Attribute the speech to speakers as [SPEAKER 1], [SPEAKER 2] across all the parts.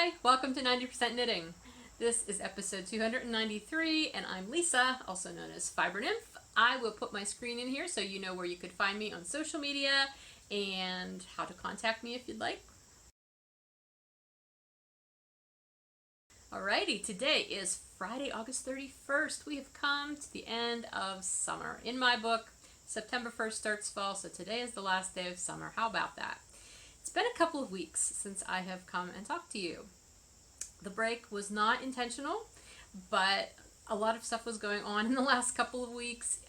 [SPEAKER 1] Hi, welcome to 90% Knitting. This is episode 293 and I'm Lisa, also known as Fiber Nymph. I will put my screen in here so you know where you could find me on social media and how to contact me if you'd like. Alrighty, today is Friday, August 31st. We have come to the end of summer. In my book, September 1st starts fall, so today is the last day of summer. How about that? It's been a couple of weeks since I have come and talked to you. The break was not intentional, but a lot of stuff was going on in the last couple of weeks.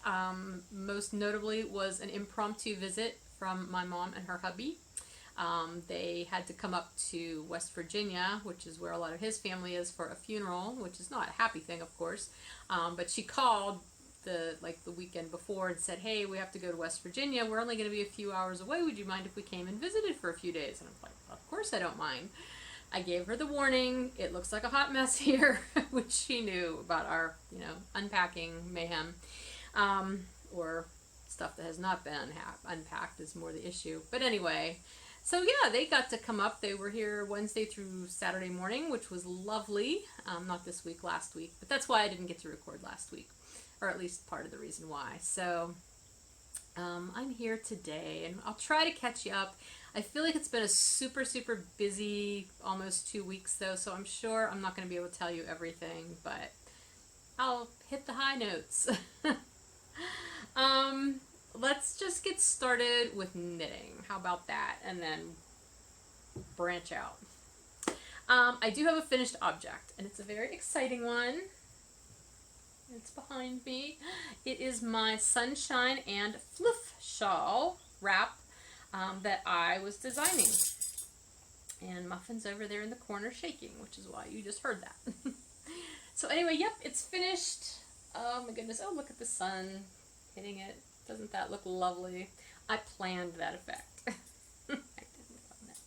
[SPEAKER 1] Most notably was an impromptu visit from my mom and her hubby. They had to come up to West Virginia, which is where a lot of his family is, for a funeral, which is not a happy thing, of course. But she called the weekend before and said, hey, we have to go to West Virginia. We're only going to be a few hours away. Would you mind if we came and visited for a few days? And I'm like, of course I don't mind. I gave her the warning. It looks like a hot mess here, which she knew about our, unpacking mayhem, or stuff that has not been unpacked is more the issue. But anyway, so yeah, they got to come up. They were here Wednesday through Saturday morning, which was lovely. Not this week, last week, but that's why I didn't get to record last week, or at least part of the reason why. So I'm here today, and I'll try to catch you up. I feel like it's been a super busy almost 2 weeks though, so I'm sure I'm not going to be able to tell you everything, but I'll hit the high notes. Let's just get started with knitting. How about that? And then branch out. I do have a finished object, and it's a very exciting one. It's behind me. It is my Sunshine and Fluff shawl wrap that I was designing. And Muffin's over there in the corner shaking, which is why you just heard that. So anyway, yep, it's finished. Oh my goodness, oh look at the sun hitting it. Doesn't that look lovely? I planned that effect. I didn't plan that.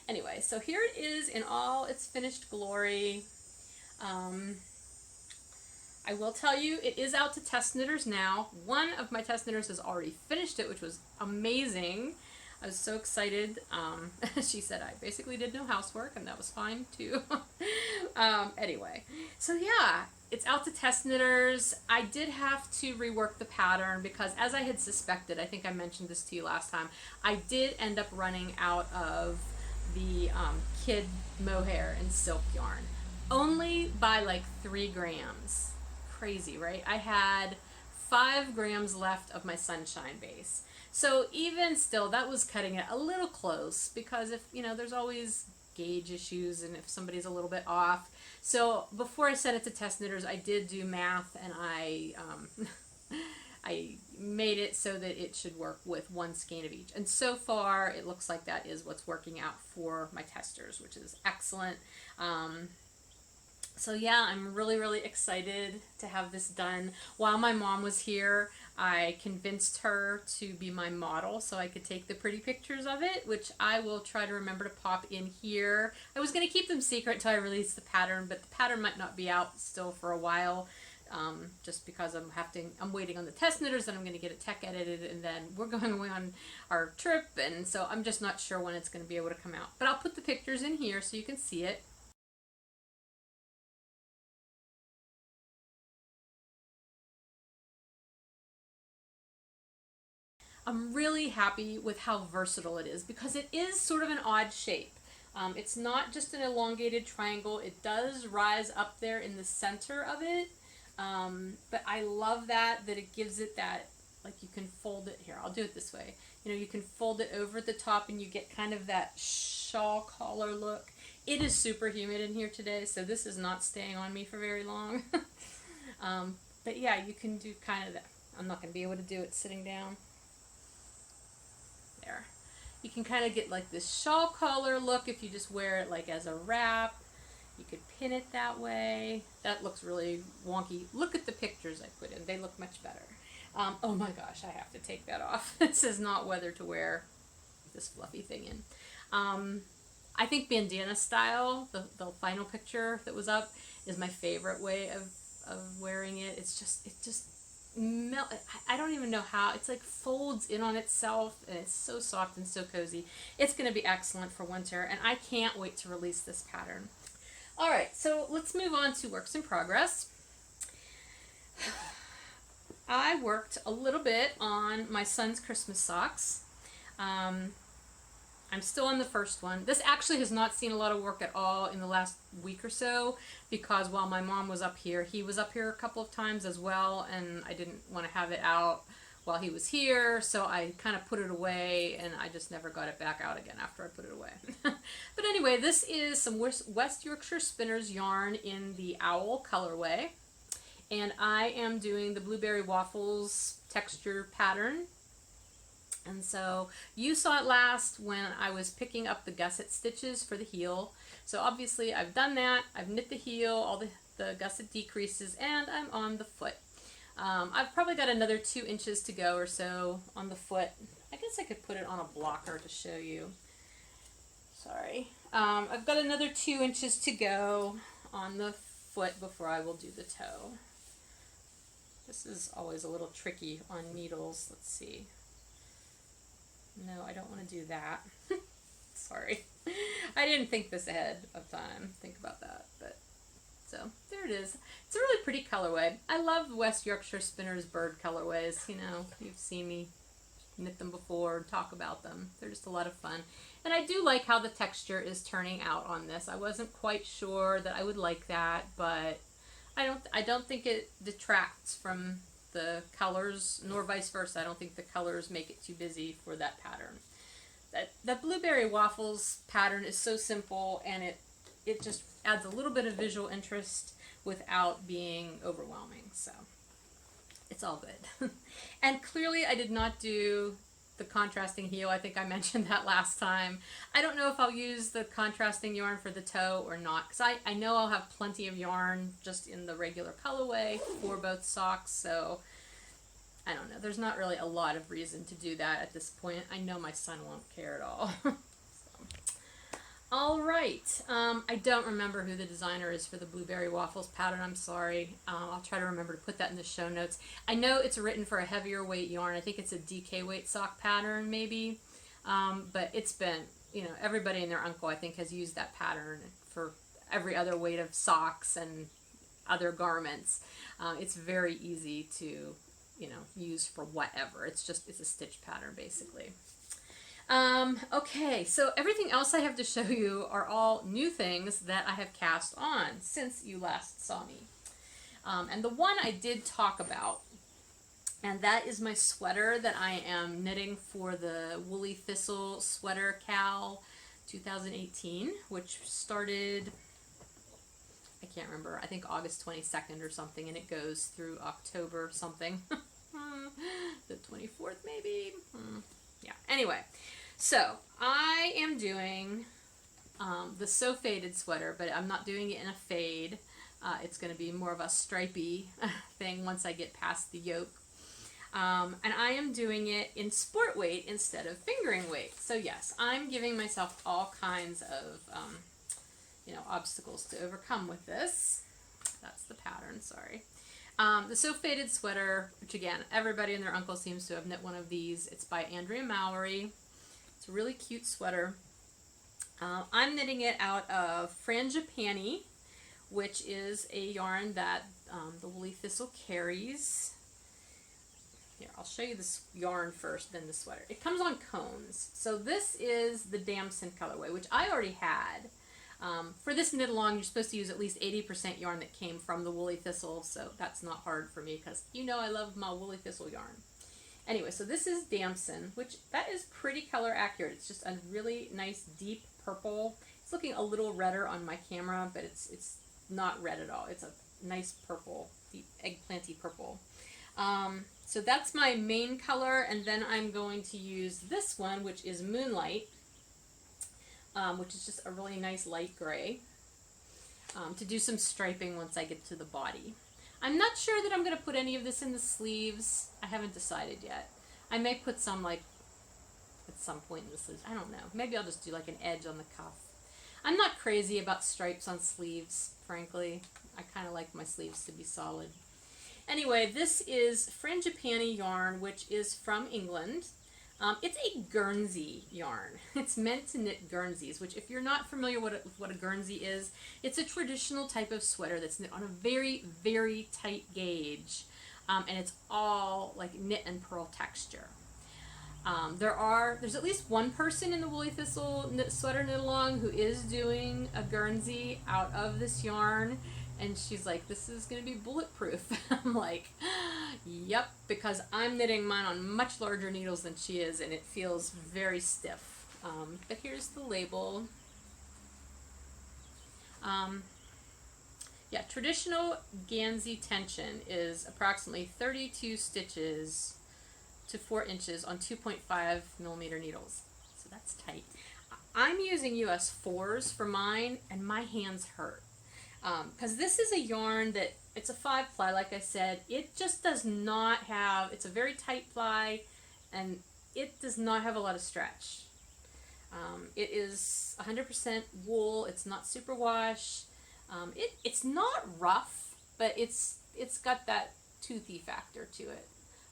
[SPEAKER 1] Anyway, so here it is in all its finished glory. I will tell you, it is out to test knitters now. One of my test knitters has already finished it, which was amazing. I was so excited. She said I basically did no housework, and that was fine too. Anyway, so yeah, it's out to test knitters. I did have to rework the pattern because, as I had suspected, I think I mentioned this to you last time, I did end up running out of the kid mohair and silk yarn. Only by like 3 grams. Crazy, right? I had 5 grams left of my Sunshine base. So even still, that was cutting it a little close because if, there's always gauge issues and if somebody's a little bit off. So before I sent it to test knitters, I did do math, and I made it so that it should work with 1 skein of each. And so far, it looks like that is what's working out for my testers, which is excellent. So yeah, I'm really excited to have this done. While my mom was here, I convinced her to be my model so I could take the pretty pictures of it, which I will try to remember to pop in here. I was going to keep them secret until I release the pattern, but the pattern might not be out still for a while, just because I'm waiting on the test knitters, and I'm going to get it tech edited, and then we're going away on our trip, and so I'm just not sure when it's going to be able to come out. But I'll put the pictures in here so you can see it. I'm really happy with how versatile it is because it is sort of an odd shape. It's not just an elongated triangle. It does rise up there in the center of it, but I love that it gives it that, like, you can fold it here. I'll do it this way. You can fold it over the top and you get kind of that shawl collar look. It is super humid in here today, so this is not staying on me for very long. But yeah, you can do kind of that. I'm not going to be able to do it sitting down. There. You can kind of get like this shawl collar look if you just wear it like as a wrap. You could pin it that way. That looks really wonky. Look at the pictures I put in. They look much better. Oh my gosh, I have to take that off. This is not weather to wear this fluffy thing in. I think bandana style, the final picture that was up, is my favorite way of wearing it. It just I don't even know how. It's like folds in on itself, and it's so soft and so cozy. It's going to be excellent for winter, and I can't wait to release this pattern. All right, so let's move on to works in progress. I worked a little bit on my son's Christmas socks. I'm still on the first one. This actually has not seen a lot of work at all in the last week or so, because while my mom was up here, he was up here a couple of times as well, and I didn't want to have it out while he was here, so I kind of put it away, and I just never got it back out again after I put it away. But anyway, this is some West Yorkshire Spinners yarn in the Owl colorway, and I am doing the Blueberry Waffles texture pattern. And so you saw it last when I was picking up the gusset stitches for the heel. So obviously I've done that. I've knit the heel, all the gusset decreases, and I'm on the foot. I've probably got another 2 inches to go or so on the foot. I guess I could put it on a blocker to show you. Sorry. I've got another 2 inches to go on the foot before I will do the toe. This is always a little tricky on needles. Let's see. No, I don't want to do that. Sorry. I didn't think this ahead of time. Think about that. But so there it is. It's a really pretty colorway. I love West Yorkshire Spinners bird colorways. You know, you've seen me knit them before and talk about them. They're just a lot of fun. And I do like how the texture is turning out on this. I wasn't quite sure that I would like that, but I don't think it detracts from the colors, nor vice versa. I don't think the colors make it too busy for that pattern. That Blueberry Waffles pattern is so simple, and it just adds a little bit of visual interest without being overwhelming, so it's all good. And clearly I did not do the contrasting heel. I think I mentioned that last time. I don't know if I'll use the contrasting yarn for the toe or not, because I know I'll have plenty of yarn just in the regular colorway for both socks, so I don't know. There's not really a lot of reason to do that at this point. I know my son won't care at all. All right. I don't remember who the designer is for the Blueberry Waffles pattern. I'm sorry. I'll try to remember to put that in the show notes. I know it's written for a heavier weight yarn. I think it's a DK weight sock pattern maybe. But it's been, you know, everybody and their uncle I think has used that pattern for every other weight of socks and other garments. It's very easy to, you know, use for whatever. It's a stitch pattern basically. Okay, so everything else I have to show you are all new things that I have cast on since you last saw me. And the one I did talk about, and that is my sweater that I am knitting for the Woolly Thistle Sweater Cal 2018, which started, I can't remember, I think August 22nd or something, and it goes through October something. The 24th maybe? Yeah, anyway. So, I am doing the So Faded sweater, but I'm not doing it in a fade. It's going to be more of a stripy thing once I get past the yoke. And I am doing it in sport weight instead of fingering weight. So yes, I'm giving myself all kinds of, you know, obstacles to overcome with this. That's the pattern, sorry. The So Faded sweater, which again, everybody and their uncle seems to have knit one of these. It's by Andrea Mallory. It's a really cute sweater. I'm knitting it out of Frangipani, which is a yarn that the Woolly Thistle carries. Here, I'll show you this yarn first, then the sweater. It comes on cones. So this is the Damson colorway, which I already had. For this knit along, you're supposed to use at least 80% yarn that came from the Woolly Thistle, so that's not hard for me because you know I love my Woolly Thistle yarn. Anyway, so this is Damson, which that is pretty color accurate. It's just a really nice deep purple. It's looking a little redder on my camera, but it's not red at all. It's a nice purple, deep eggplanty purple. So that's my main color, and then I'm going to use this one, which is Moonlight, which is just a really nice light gray, to do some striping once I get to the body. I'm not sure that I'm going to put any of this in the sleeves. I haven't decided yet. I may put some, like, at some point in the sleeves. I don't know. Maybe I'll just do, like, an edge on the cuff. I'm not crazy about stripes on sleeves, frankly. I kind of like my sleeves to be solid. Anyway, this is Frangipani yarn, which is from England. It's a Guernsey yarn. It's meant to knit Guernseys, which if you're not familiar with what a Guernsey is, it's a traditional type of sweater that's knit on a very, very tight gauge. And it's all like knit and purl texture. There's at least one person in the Woolly Thistle sweater knit along who is doing a Guernsey out of this yarn. And she's like, this is going to be bulletproof. I'm like, yep, because I'm knitting mine on much larger needles than she is, and it feels very stiff. But here's the label. Yeah, traditional Guernsey tension is approximately 32 stitches to 4 inches on 2.5 millimeter needles. So that's tight. I'm using US 4s for mine, and my hands hurt. Because this is a yarn that, it's a 5-ply, like I said. It just does not have, it's a very tight ply, and it does not have a lot of stretch. It is 100% wool. It's not superwash. It's not rough, but it's got that toothy factor to it.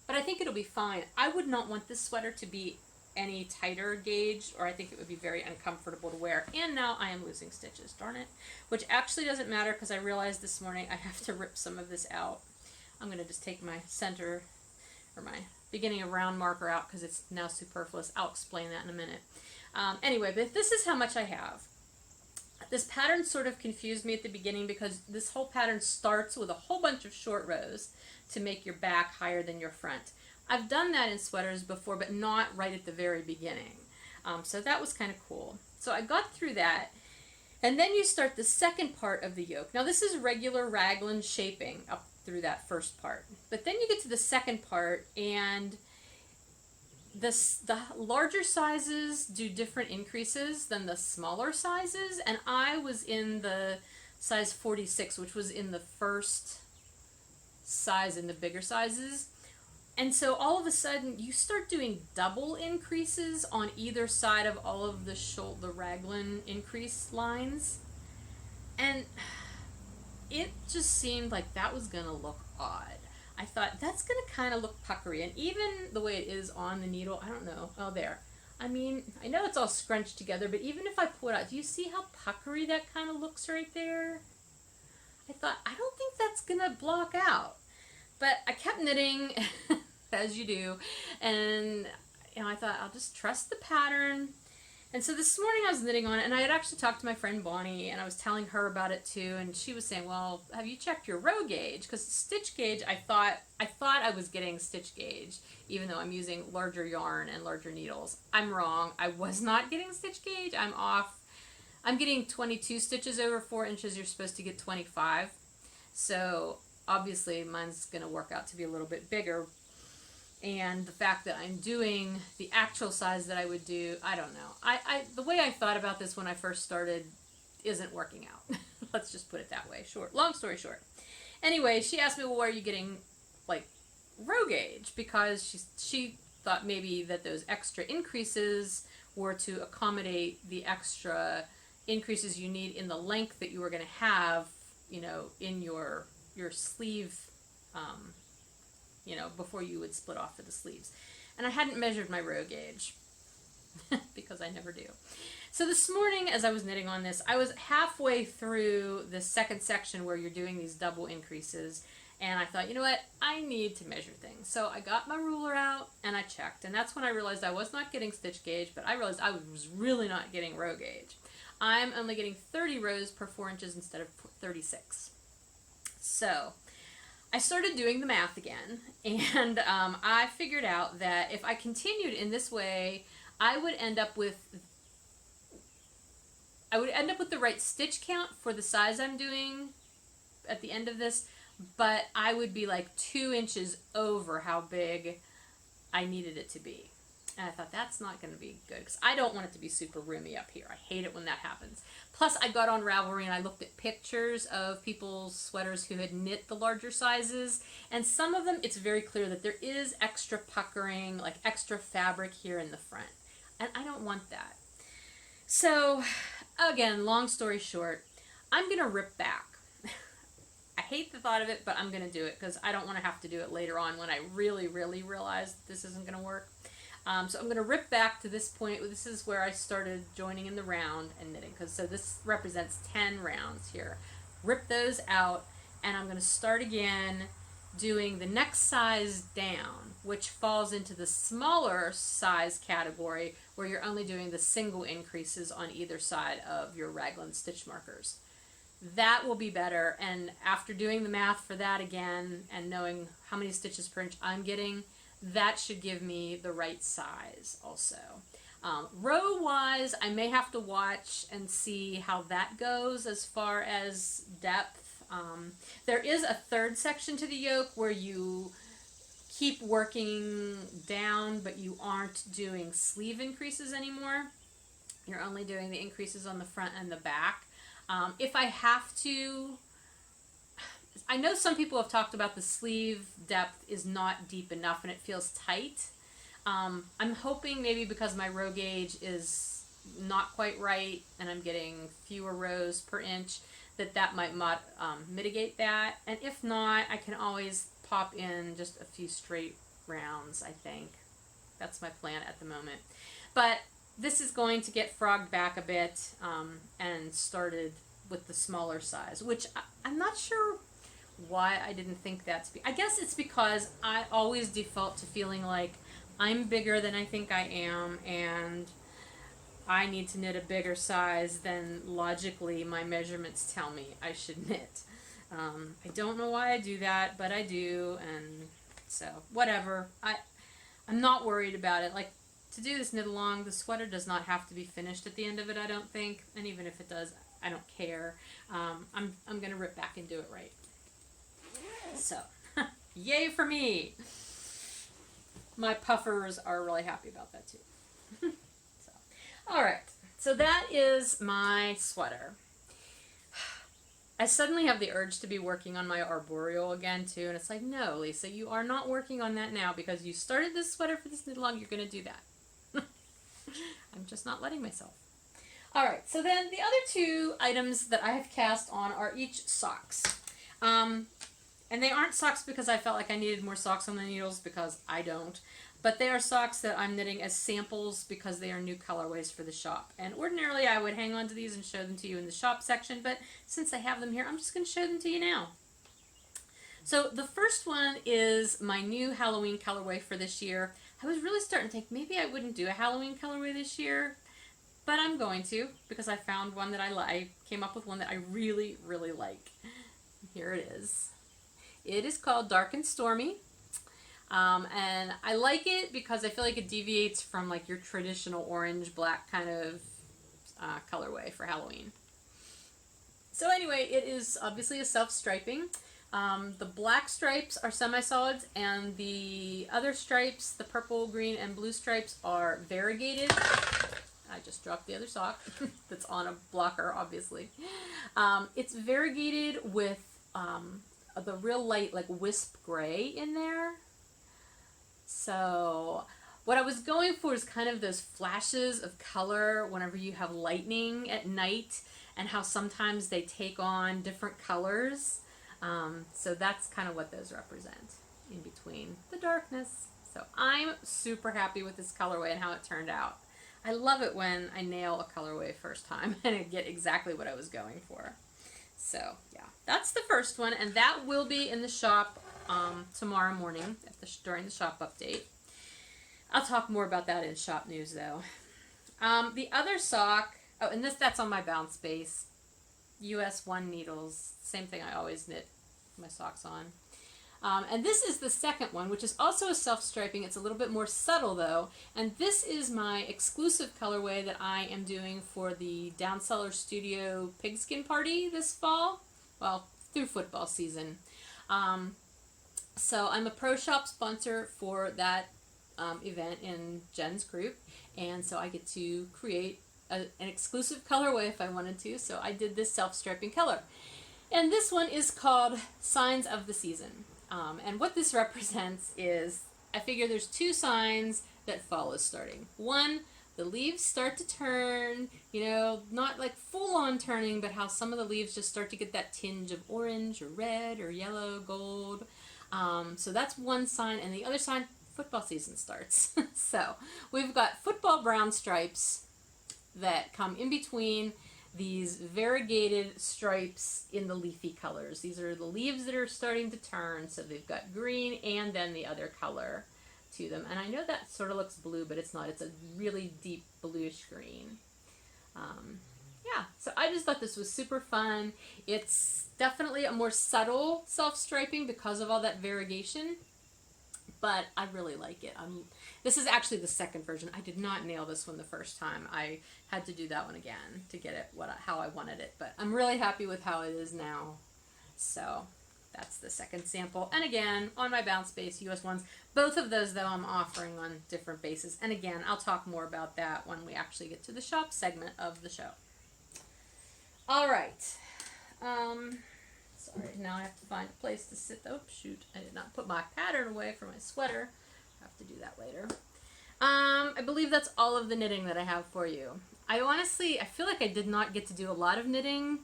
[SPEAKER 1] But I think it'll be fine. I would not want this sweater to be any tighter gauge, or I think it would be very uncomfortable to wear. And now I am losing stitches, darn it. Which actually doesn't matter, because I realized this morning I have to rip some of this out. I'm going to just take my center, or my beginning of round marker out, because it's now superfluous. I'll explain that in a minute. Anyway, but this is how much I have. This pattern sort of confused me at the beginning, because this whole pattern starts with a whole bunch of short rows to make your back higher than your front. I've done that in sweaters before, but not right at the very beginning. So that was kind of cool. So I got through that. And then you start the second part of the yoke. Now this is regular raglan shaping up through that first part. But then you get to the second part, and the larger sizes do different increases than the smaller sizes. And I was in the size 46, which was in the first size in the bigger sizes. And so all of a sudden you start doing double increases on either side of all of the raglan increase lines. And it just seemed like that was going to look odd. I thought that's going to kind of look puckery. And even the way it is on the needle, I don't know. Oh, there. I mean, I know it's all scrunched together, but even if I pull it out, do you see how puckery that kind of looks right there? I thought, I don't think that's going to block out. But I kept knitting, as you do, and I thought I'll just trust the pattern. And so this morning I was knitting on it, and I had actually talked to my friend Bonnie, and I was telling her about it too, and she was saying, well, have you checked your row gauge? Because stitch gauge, I thought I was getting stitch gauge, even though I'm using larger yarn and larger needles. I'm wrong. I was not getting stitch gauge. I'm off. I'm getting 22 stitches over 4 inches. You're supposed to get 25. So obviously mine's going to work out to be a little bit bigger. And the fact that I'm doing the actual size that I would do, I don't know. The way I thought about this when I first started isn't working out. Let's just put it that way. Long story short. Anyway, she asked me, well, where are you getting, like, row gauge? Because she thought maybe that those extra increases were to accommodate the extra increases you need in the length that you were going to have, in your sleeve, before you would split off for the sleeves. And I hadn't measured my row gauge because I never do. So this morning as I was knitting on this, I was halfway through the second section where you're doing these double increases, and I thought, you know what, I need to measure things. So I got my ruler out and I checked, and that's when I realized I was not getting stitch gauge, but I realized I was really not getting row gauge. I'm only getting 30 rows per 4 inches instead of 36. So I started doing the math again, and I figured out that if I continued in this way, I would end up with the right stitch count for the size I'm doing at the end of this, but I would be like 2 inches over how big I needed it to be. And I thought, that's not going to be good, because I don't want it to be super roomy up here. I hate it when that happens. Plus, I got on Ravelry and I looked at pictures of people's sweaters who had knit the larger sizes, and some of them, it's very clear that there is extra puckering, like extra fabric here in the front. And I don't want that. So, again, long story short, I'm going to rip back. I hate the thought of it, but I'm going to do it because I don't want to have to do it later on when I really, really realize this isn't going to work. So I'm going to rip back to this point. This is where I started joining in the round and knitting, because so this represents 10 rounds here. Rip those out, and I'm going to start again doing the next size down, which falls into the smaller size category where you're only doing the single increases on either side of your raglan stitch markers. That will be better, and after doing the math for that again and knowing how many stitches per inch I'm getting, that should give me the right size also. Row wise, I may have to watch and see how that goes as far as depth. There is a third section to the yoke where you keep working down, but you aren't doing sleeve increases anymore. You're only doing the increases on the front and the back. If I have to, I know some people have talked about the sleeve depth is not deep enough and it feels tight. I'm hoping maybe because my row gauge is not quite right and I'm getting fewer rows per inch, that might mitigate that. And if not, I can always pop in just a few straight rounds, I think. That's my plan at the moment. But this is going to get frogged back a bit and started with the smaller size, which I'm not sure why I didn't think that to be. I guess it's because I always default to feeling like I'm bigger than I think I am, and I need to knit a bigger size than logically my measurements tell me I should knit. I don't know why I do that, but I do, and so whatever. I'm not worried about it. Like, to do this knit along, the sweater does not have to be finished at the end of it, I don't think, and even if it does, I don't care. I'm going to rip back and do it right. So, yay for me! My puffers are really happy about that too. Alright, so that is my sweater. I suddenly have the urge to be working on my arboreal again too, and it's like, no, Lisa, you are not working on that now because you started this sweater for this knit along, you're going to do that. I'm just not letting myself. Alright, so then the other two items that I have cast on are each socks. And they aren't socks because I felt like I needed more socks on the needles, because I don't. But they are socks that I'm knitting as samples because they are new colorways for the shop. And ordinarily I would hang on to these and show them to you in the shop section, but since I have them here, I'm just going to show them to you now. So the first one is my new Halloween colorway for this year. I was really starting to think maybe I wouldn't do a Halloween colorway this year, but I'm going to, because I found one that I came up with one that I really, really like. Here it is. It is called Dark and Stormy. And I like it because I feel like it deviates from like your traditional orange black kind of colorway for Halloween. So anyway, it is obviously a self-striping. The black stripes are semi-solids, and the other stripes, the purple, green, and blue stripes, are variegated. I just dropped the other sock that's on a blocker, obviously. It's variegated with the real light like wisp gray in there. So what I was going for is kind of those flashes of color whenever you have lightning at night, and how sometimes they take on different colors. So that's kind of what those represent in between the darkness. So I'm super happy with this colorway and how it turned out. I love it when I nail a colorway first time and I get exactly what I was going for. So yeah, that's the first one, and that will be in the shop tomorrow morning during the shop update. I'll talk more about that in shop news though. The other sock, oh, and that's on my bounce base, US 1 needles, same thing I always knit my socks on. And this is the second one, which is also a self-striping. It's a little bit more subtle though, and this is my exclusive colorway that I am doing for the Down Cellar Studio pigskin party this fall, well, through football season. So I'm a Pro Shop sponsor for that event in Jen's group, and so I get to create an exclusive colorway if I wanted to, so I did this self-striping color. And this one is called Signs of the Season. And what this represents is, I figure there's two signs that fall is starting. One, the leaves start to turn, you know, not like full-on turning, but how some of the leaves just start to get that tinge of orange or red or yellow, gold. So that's one sign, and the other sign, football season starts. So we've got football brown stripes that come in between these variegated stripes in the leafy colors. These are the leaves that are starting to turn, so they've got green and then the other color to them. And I know that sort of looks blue, but it's not. It's a really deep bluish green. Yeah, so I just thought this was super fun. It's definitely a more subtle self-striping because of all that variegation, but I really like it. This is actually the second version. I did not nail this one the first time. I had to do that one again to get it how I wanted it, but I'm really happy with how it is now. So that's the second sample. And again, on my Bounce Base US ones, both of those though I'm offering on different bases. And again, I'll talk more about that when we actually get to the shop segment of the show. All right. Sorry, now I have to find a place to sit. Oh, shoot. I did not put my pattern away for my sweater. I have to do that later. I believe that's all of the knitting that I have for you. I feel like I did not get to do a lot of knitting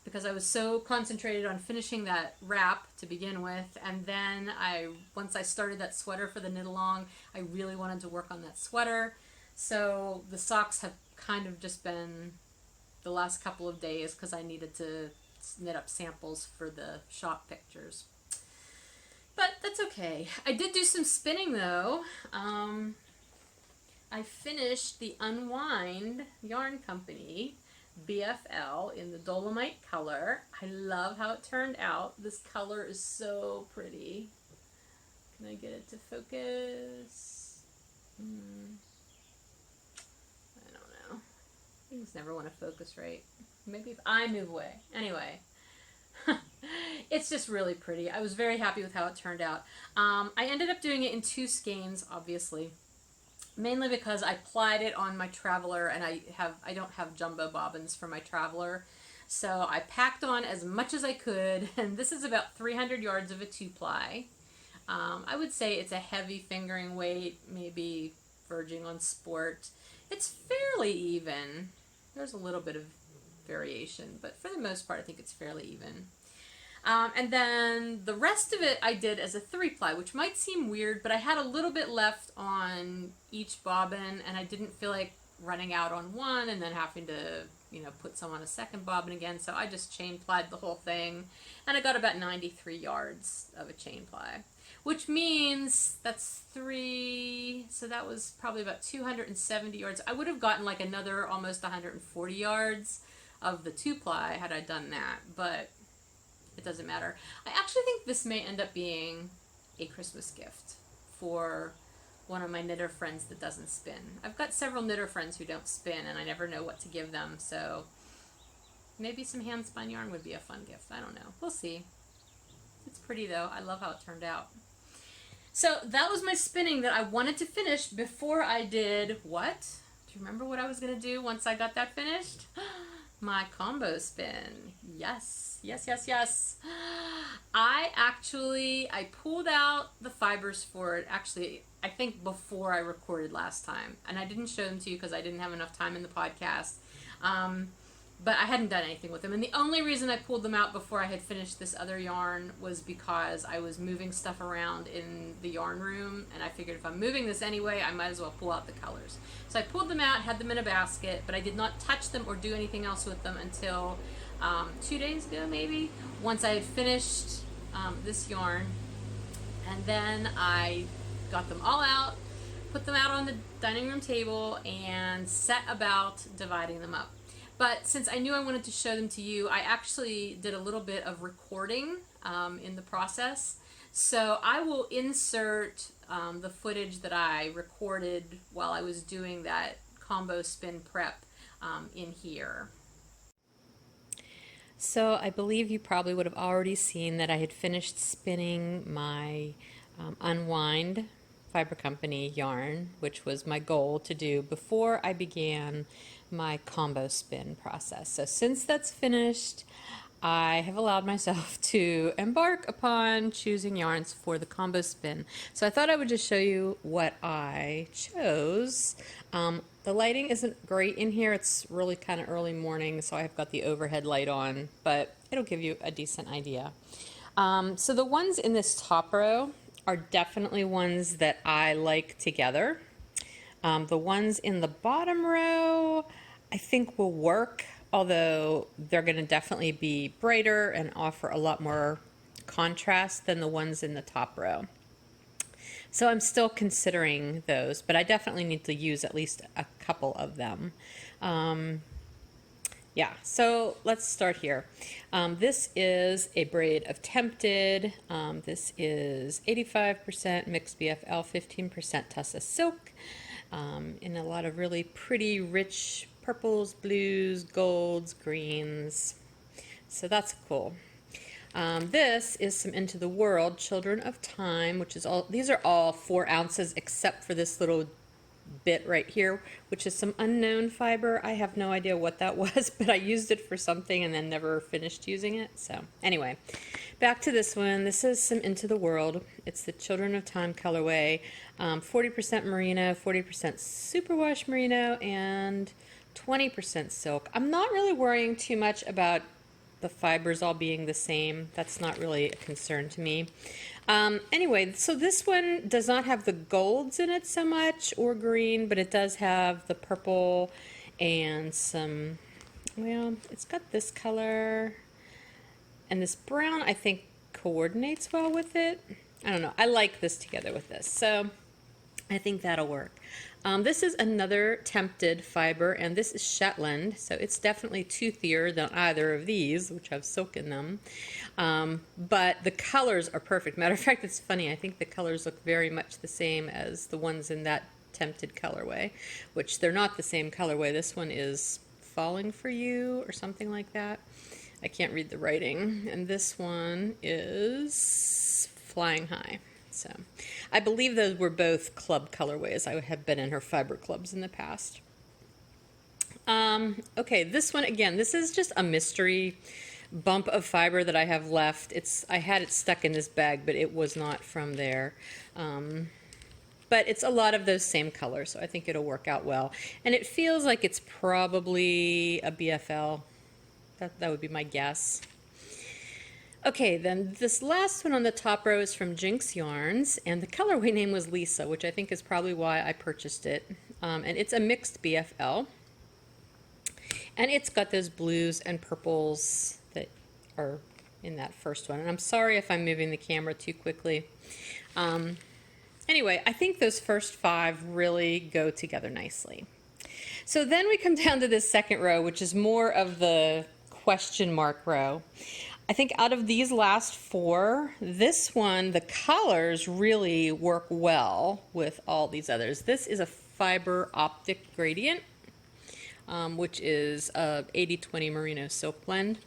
[SPEAKER 1] because I was so concentrated on finishing that wrap to begin with, and then once I started that sweater for the knit along, I really wanted to work on that sweater. So the socks have kind of just been the last couple of days because I needed to knit up samples for the shop pictures. But that's okay. I did do some spinning though. I finished the Unwind Yarn Company BFL in the Dolomite color. I love how it turned out. This color is so pretty. Can I get it to focus? I don't know. Things never want to focus right. Maybe if I move away. Anyway. It's just really pretty. I was very happy with how it turned out. I ended up doing it in 2 skeins, obviously. Mainly because I plied it on my Traveler, and I don't have jumbo bobbins for my Traveler. So I packed on as much as I could, and this is about 300 yards of a 2-ply. I would say it's a heavy fingering weight, maybe verging on sport. It's fairly even. There's a little bit of variation, but for the most part I think it's fairly even. And then the rest of it I did as a 3-ply, which might seem weird, but I had a little bit left on each bobbin, and I didn't feel like running out on one and then having to, you know, put some on a second bobbin again, so I just chain plied the whole thing, and I got about 93 yards of a chain ply, which means that's 3, so that was probably about 270 yards. I would have gotten like another almost 140 yards of the 2-ply had I done that, but it doesn't matter. I actually think this may end up being a Christmas gift for one of my knitter friends that doesn't spin. I've got several knitter friends who don't spin, and I never know what to give them, so maybe some hand spun yarn would be a fun gift. I don't know. We'll see. It's pretty though. I love how it turned out. So that was my spinning that I wanted to finish before I did what? Do you remember what I was going to do once I got that finished? My combo spin. Yes, yes, yes, yes. I pulled out the fibers for it, actually, I think before I recorded last time. And I didn't show them to you because I didn't have enough time in the podcast. But I hadn't done anything with them. And the only reason I pulled them out before I had finished this other yarn was because I was moving stuff around in the yarn room, and I figured if I'm moving this anyway, I might as well pull out the colors. So I pulled them out, had them in a basket, but I did not touch them or do anything else with them until 2 days ago maybe, once I had finished this yarn. And then I got them all out, put them out on the dining room table, and set about dividing them up. But since I knew I wanted to show them to you, I actually did a little bit of recording in the process. So I will insert the footage that I recorded while I was doing that combo spin prep in here. So I believe you probably would have already seen that I had finished spinning my Unwind Fiber Company yarn, which was my goal to do before I began my combo spin process. So since that's finished, I have allowed myself to embark upon choosing yarns for the combo spin. So I thought I would just show you what I chose. The lighting isn't great in here. It's really kind of early morning, so I've got the overhead light on, but it'll give you a decent idea. So the ones in this top row are definitely ones that I like together. The ones in the bottom row I think will work, although they're going to definitely be brighter and offer a lot more contrast than the ones in the top row. So I'm still considering those, but I definitely need to use at least a couple of them. Yeah, so let's start here. This is a braid of Tempted. This is 85% mixed BFL, 15% Tussa silk, in a lot of really pretty, rich purples, blues, golds, greens. So that's cool. This is some Into the World, Children of Time, which is all, these are all 4 ounces except for this little bit right here, which is some unknown fiber. I have no idea what that was, but I used it for something and then never finished using it. So anyway, back to this one. This is some Into the World. It's the Children of Time colorway, 40% merino, 40% superwash merino, and 20% silk. I'm not really worrying too much about the fibers all being the same. That's not really a concern to me. Anyway, so this one does not have the golds in it so much, or green, but it does have the purple and some, well, it's got this color, and this brown I think coordinates well with it. I don't know. I like this together with this, so I think that'll work. This is another Tempted fiber, and this is Shetland, so it's definitely toothier than either of these, which have silk in them. But the colors are perfect. Matter of fact, it's funny, I think the colors look very much the same as the ones in that Tempted colorway, which they're not the same colorway. This one is Falling for You or something like that. I can't read the writing. And this one is Flying High. So I believe those were both club colorways. I have been in her fiber clubs in the past. Okay, this one again, this is just a mystery bump of fiber that I have left. I had it stuck in this bag, but it was not from there. But it's a lot of those same colors, so I think it'll work out well. And it feels like it's probably a BFL. That would be my guess. Okay, then this last one on the top row is from Jinx Yarns, and the colorway name was Lisa, which I think is probably why I purchased it. And it's a mixed BFL. And it's got those blues and purples that are in that first one. And I'm sorry if I'm moving the camera too quickly. Anyway, I think those first 5 really go together nicely. So then we come down to this second row, which is more of the question mark row. I think out of these last 4, this one, the colors really work well with all these others. This is a fiber optic gradient, which is a 80-20 merino silk blend.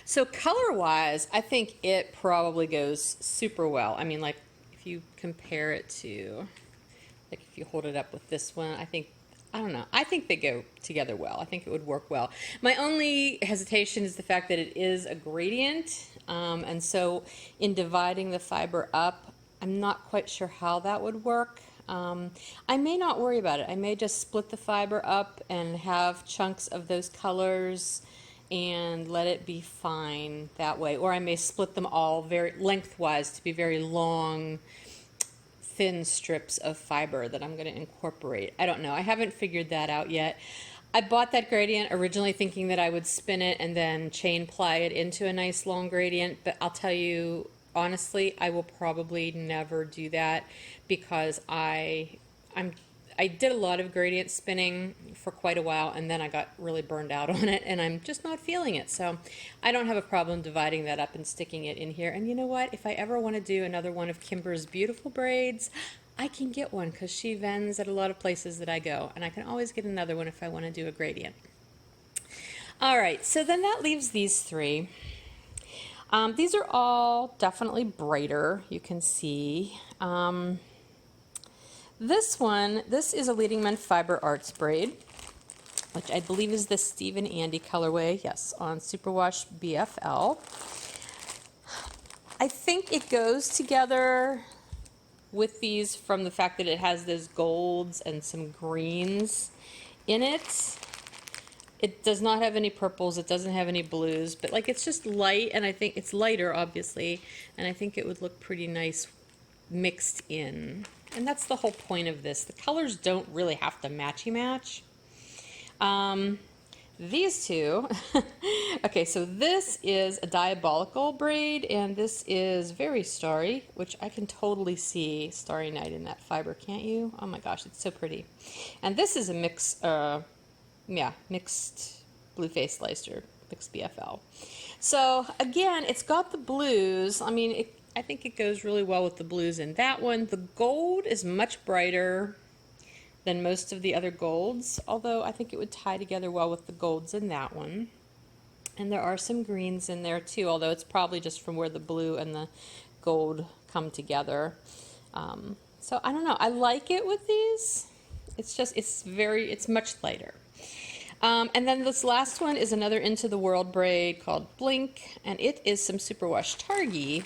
[SPEAKER 1] So color-wise, I think it probably goes super well. I mean, like, if you compare it to, like, if you hold it up with this one, I don't know. I think they go together well. I think it would work well. My only hesitation is the fact that it is a gradient, and so in dividing the fiber up, I'm not quite sure how that would work. I may not worry about it. I may just split the fiber up and have chunks of those colors and let it be fine that way. Or I may split them all very lengthwise to be very long, thin strips of fiber that I'm going to incorporate. I don't know. I haven't figured that out yet. I bought that gradient originally thinking that I would spin it and then chain ply it into a nice long gradient, but I'll tell you honestly, I will probably never do that because I did a lot of gradient spinning for quite a while, and then I got really burned out on it, and I'm just not feeling it. So I don't have a problem dividing that up and sticking it in here. And you know what? If I ever want to do another one of Kimber's beautiful braids, I can get one because she vends at a lot of places that I go, and I can always get another one if I want to do a gradient. All right, so then that leaves these 3. These are all definitely brighter, you can see. This one, this is a Leading Men Fiber Arts braid. which I believe is the Steve and Andy colorway, yes, on Superwash BFL. I think it goes together with these from the fact that it has those golds and some greens in it. It does not have any purples, it doesn't have any blues, but like it's just light, and I think it's lighter, obviously, and I think it would look pretty nice mixed in. And that's the whole point of this. The colors don't really have to matchy match. These two, okay, so this is a diabolical braid, and this is very starry, which I can totally see Starry Night in that fiber, can't you? Oh my gosh, it's so pretty. And this is a mixed blue face Leicester, mixed BFL. So again, it's got the blues. I mean, I think it goes really well with the blues in that one. The gold is much brighter than most of the other golds, although I think it would tie together well with the golds in that one. And there are some greens in there too, although it's probably just from where the blue and the gold come together. So I don't know, I like it with these. It's much lighter. And then this last one is another Into the World braid called Blink, and it is some Superwash Targhee.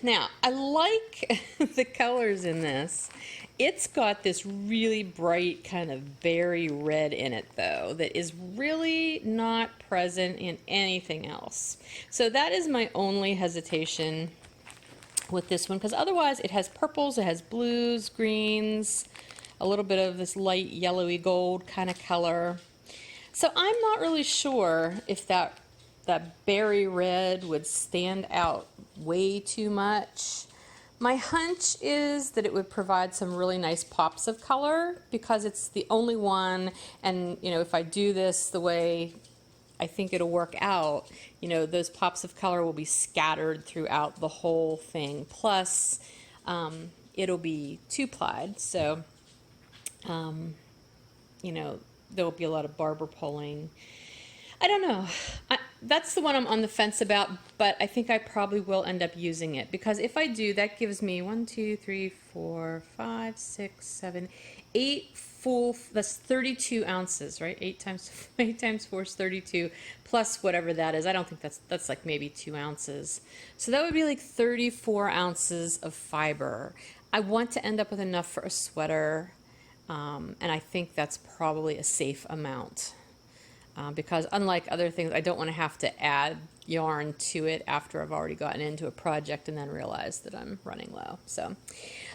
[SPEAKER 1] Now, I like the colors in this. It's got this really bright kind of berry red in it, though, that is really not present in anything else. So that is my only hesitation with this one, because otherwise it has purples, it has blues, greens, a little bit of this light yellowy gold kind of color. So I'm not really sure if that berry red would stand out way too much. My hunch is that it would provide some really nice pops of color because it's the only one, and you know, if I do this the way I think it'll work out, you know, those pops of color will be scattered throughout the whole thing. Plus, it'll be two-plied, so you know, there'll be a lot of barber pulling. I don't know. That's the one I'm on the fence about, but I think I probably will end up using it because if I do, that gives me 1, 2, 3, 4, 5, 6, 7, 8 full, that's 32 ounces, right? 8 times 4 is 32, plus whatever that is. I don't think that's like maybe 2 ounces. So that would be like 34 ounces of fiber. I want to end up with enough for a sweater, and I think that's probably a safe amount. Because unlike other things, I don't want to have to add yarn to it after I've already gotten into a project and then realize that I'm running low. So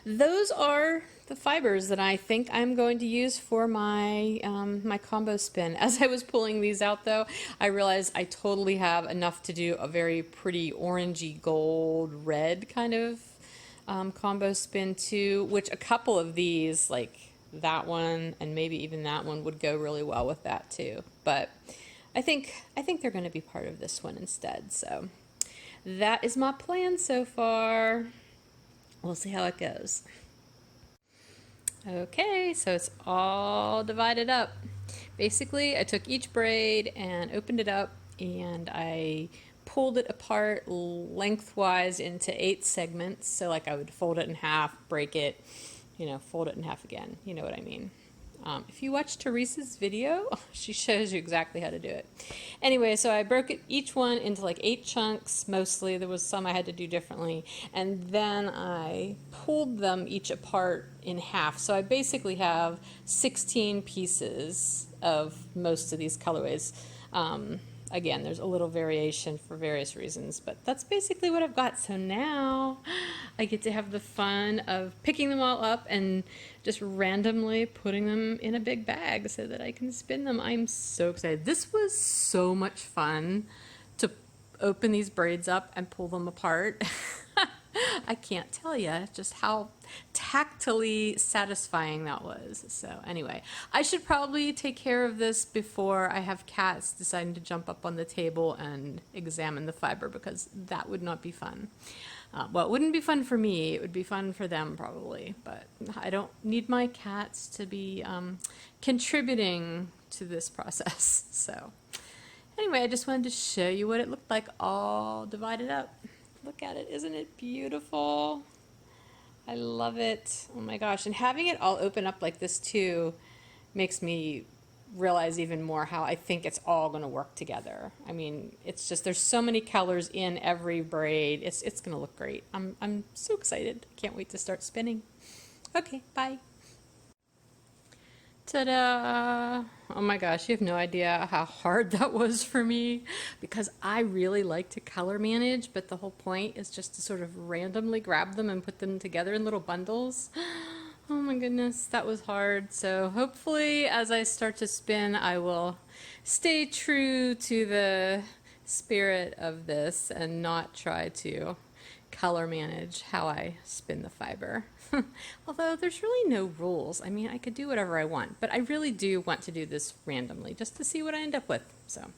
[SPEAKER 1] those are the fibers that I think I'm going to use for my my combo spin. As I was pulling these out though, I realized I totally have enough to do a very pretty orangey gold red kind of combo spin too, which a couple of these, like that one and maybe even that one, would go really well with that too. But I think they're going to be part of this one instead. So that is my plan so far. We'll see how it goes. Okay, so it's all divided up. Basically, I took each braid and opened it up and I pulled it apart lengthwise into 8 segments. So like I would fold it in half, break it, you know, fold it in half again. You know what I mean. If you watch Teresa's video, she shows you exactly how to do it. Anyway, so I broke it, each one into like 8 chunks, mostly. There was some I had to do differently. And then I pulled them each apart in half. So I basically have 16 pieces of most of these colorways. Again, there's a little variation for various reasons, but that's basically what I've got. So now I get to have the fun of picking them all up and just randomly putting them in a big bag so that I can spin them. I'm so excited. This was so much fun to open these braids up and pull them apart. I can't tell you just how tactily satisfying that was. So anyway, I should probably take care of this before I have cats deciding to jump up on the table and examine the fiber, because that would not be fun. Well, it wouldn't be fun for me. It would be fun for them probably, but I don't need my cats to be contributing to this process. So anyway, I just wanted to show you what it looked like all divided up. Look at it. Isn't it beautiful? I love it. Oh my gosh. And having it all open up like this too makes me realize even more how I think it's all going to work together. I mean, it's just, there's so many colors in every braid. It's going to look great. I'm so excited. I can't wait to start spinning. Okay, bye. Ta-da! Oh my gosh, you have no idea how hard that was for me because I really like to color manage, but the whole point is just to sort of randomly grab them and put them together in little bundles. Oh my goodness, that was hard. So hopefully as I start to spin, I will stay true to the spirit of this and not try to color manage how I spin the fiber. Although there's really no rules. I mean, I could do whatever I want, but I really do want to do this randomly just to see what I end up with. So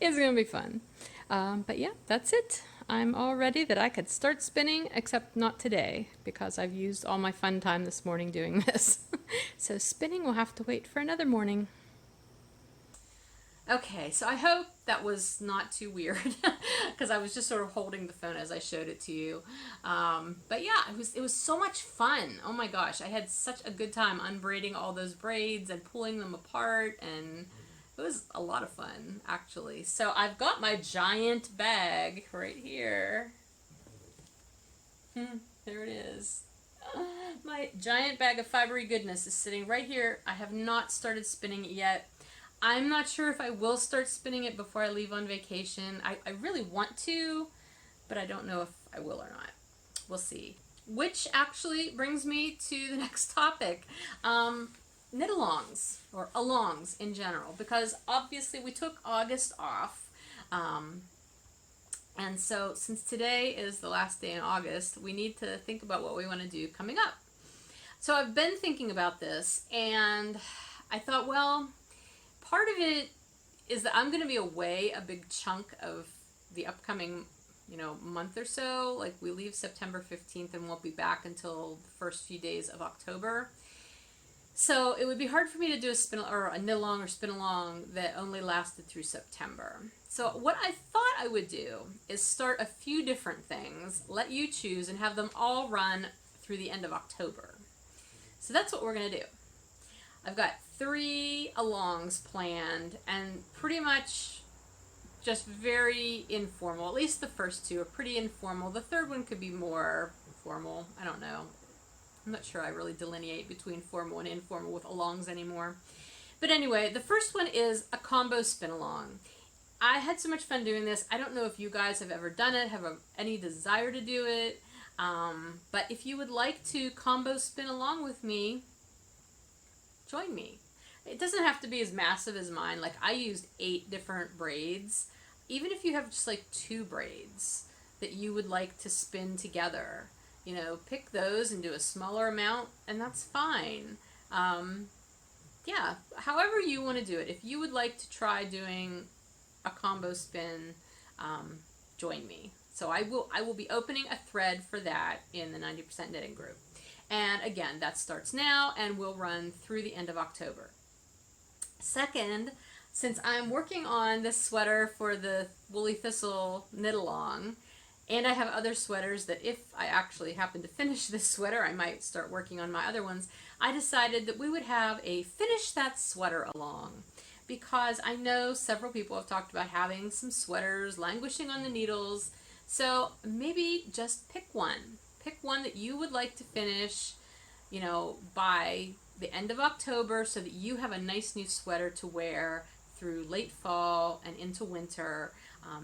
[SPEAKER 1] it's going to be fun. But yeah, that's it. I'm all ready that I could start spinning, except not today because I've used all my fun time this morning doing this. So spinning will have to wait for another morning. Okay, so I hope that was not too weird because I was just sort of holding the phone as I showed it to you. But yeah, it was so much fun. Oh my gosh, I had such a good time unbraiding all those braids and pulling them apart, and it was a lot of fun actually. So I've got my giant bag right here. There it is. My giant bag of fibery goodness is sitting right here. I have not started spinning it yet. I'm not sure if I will start spinning it before I leave on vacation. I really want to, but I don't know if I will or not. We'll see. Which actually brings me to the next topic. Knit-alongs, or alongs in general, because obviously we took August off. And so since today is the last day in August, we need to think about what we want to do coming up. So I've been thinking about this, and I thought, well, part of it is that I'm going to be away a big chunk of the upcoming, month or so. Like we leave September 15th and won't be back until the first few days of October. So it would be hard for me to do a knit-along or spin-along that only lasted through September. So what I thought I would do is start a few different things, let you choose, and have them all run through the end of October. So that's what we're going to do. I've got 3 alongs planned, and pretty much just very informal. At least the first 2 are pretty informal. The third one could be more formal. I don't know. I'm not sure I really delineate between formal and informal with alongs anymore. But anyway, the first one is a combo spin-along. I had so much fun doing this. I don't know if you guys have ever done it, have any desire to do it. But if you would like to combo spin along with me, join me. It doesn't have to be as massive as mine. Like I used 8 different braids. Even if you have just like 2 braids that you would like to spin together, pick those and do a smaller amount, and that's fine. Yeah, however you want to do it. If you would like to try doing a combo spin, join me. So I will be opening a thread for that in the 90% Knitting group. And again, that starts now and will run through the end of October. Second, since I'm working on this sweater for the Woolly Thistle knit-along, and I have other sweaters that if I actually happen to finish this sweater, I might start working on my other ones, I decided that we would have a Finish That Sweater along. Because I know several people have talked about having some sweaters languishing on the needles. So maybe just pick one. Pick one that you would like to finish, by the end of October so that you have a nice new sweater to wear through late fall and into winter.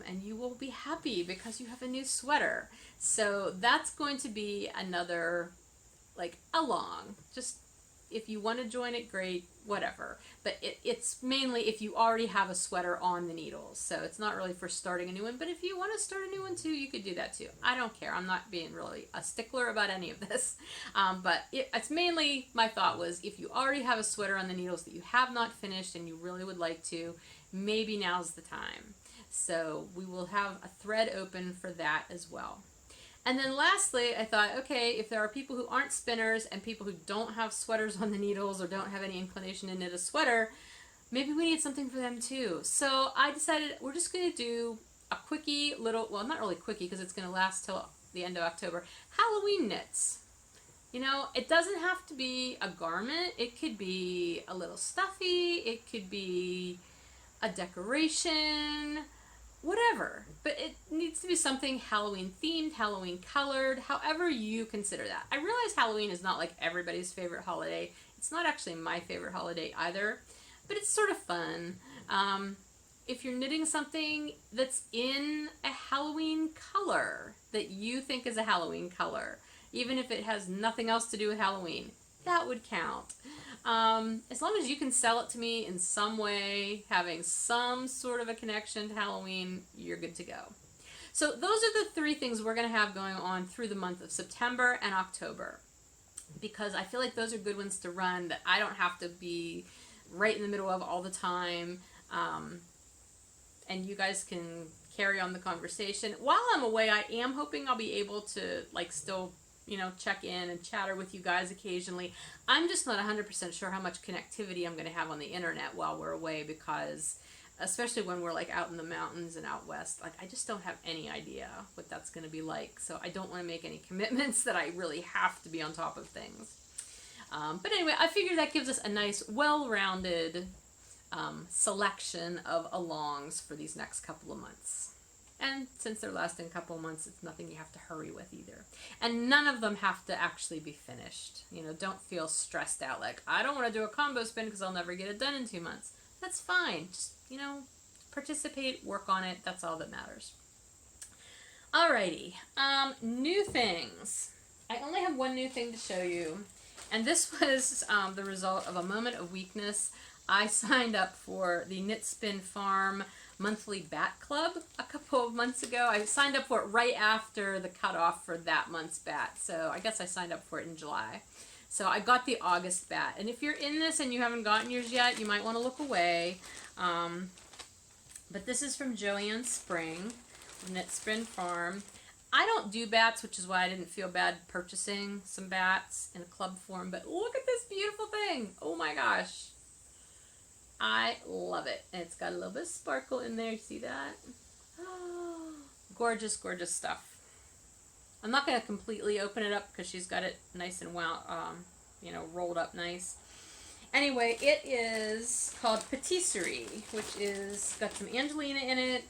[SPEAKER 1] And you will be happy because you have a new sweater. So that's going to be another, along. Just if you want to join it, great, whatever. But it's mainly if you already have a sweater on the needles. So it's not really for starting a new one. But if you want to start a new one too, you could do that too. I don't care. I'm not being really a stickler about any of this. But it's mainly, my thought was, if you already have a sweater on the needles that you have not finished and you really would like to, maybe now's the time. So we will have a thread open for that as well. And then lastly, I thought, okay, if there are people who aren't spinners and people who don't have sweaters on the needles or don't have any inclination to knit a sweater, maybe we need something for them too. So I decided we're just going to do a quickie little, well, not really quickie because it's going to last till the end of October, Halloween knits. You know, it doesn't have to be a garment. It could be a little stuffy. It could be a decoration, whatever. But it needs to be something Halloween themed, Halloween colored, however you consider that. I realize Halloween is not like everybody's favorite holiday. It's not actually my favorite holiday either, but it's sort of fun. If you're knitting something that's in a Halloween color that you think is a Halloween color, even if it has nothing else to do with Halloween, that would count. As long as you can sell it to me in some way, having some sort of a connection to Halloween, you're good to go. So those are the 3 things we're going to have going on through the month of September and October, because I feel like those are good ones to run that I don't have to be right in the middle of all the time. And you guys can carry on the conversation. While I'm away, I am hoping I'll be able to still, check in and chatter with you guys occasionally. I'm just not 100% sure how much connectivity I'm going to have on the internet while we're away, because especially when we're out in the mountains and out west, I just don't have any idea what that's going to be like. So I don't want to make any commitments that I really have to be on top of things. But anyway, I figure that gives us a nice, well-rounded selection of alongs for these next couple of months. And since they're lasting a couple of months, it's nothing you have to hurry with either. And none of them have to actually be finished. Don't feel stressed out like, I don't want to do a combo spin because I'll never get it done in 2 months. That's fine. Just, participate, work on it. That's all that matters. Alrighty. New things. I only have one new thing to show you. And this was the result of a moment of weakness. I signed up for the Knit Spin Farm monthly bat club a couple of months ago. I signed up for it right after the cutoff for that month's bat. So I guess I signed up for it in July. So I got the August bat. And if you're in this and you haven't gotten yours yet, you might want to look away. But this is from Joanne Spring, Knit Spin Farm. I don't do bats, which is why I didn't feel bad purchasing some bats in a club form. But look at this beautiful thing. Oh my gosh. I love it. And it's got a little bit of sparkle in there. See that? Oh, gorgeous, gorgeous stuff. I'm not going to completely open it up because she's got it nice and well, rolled up nice. Anyway, it is called Patisserie, which is got some Angelina in it,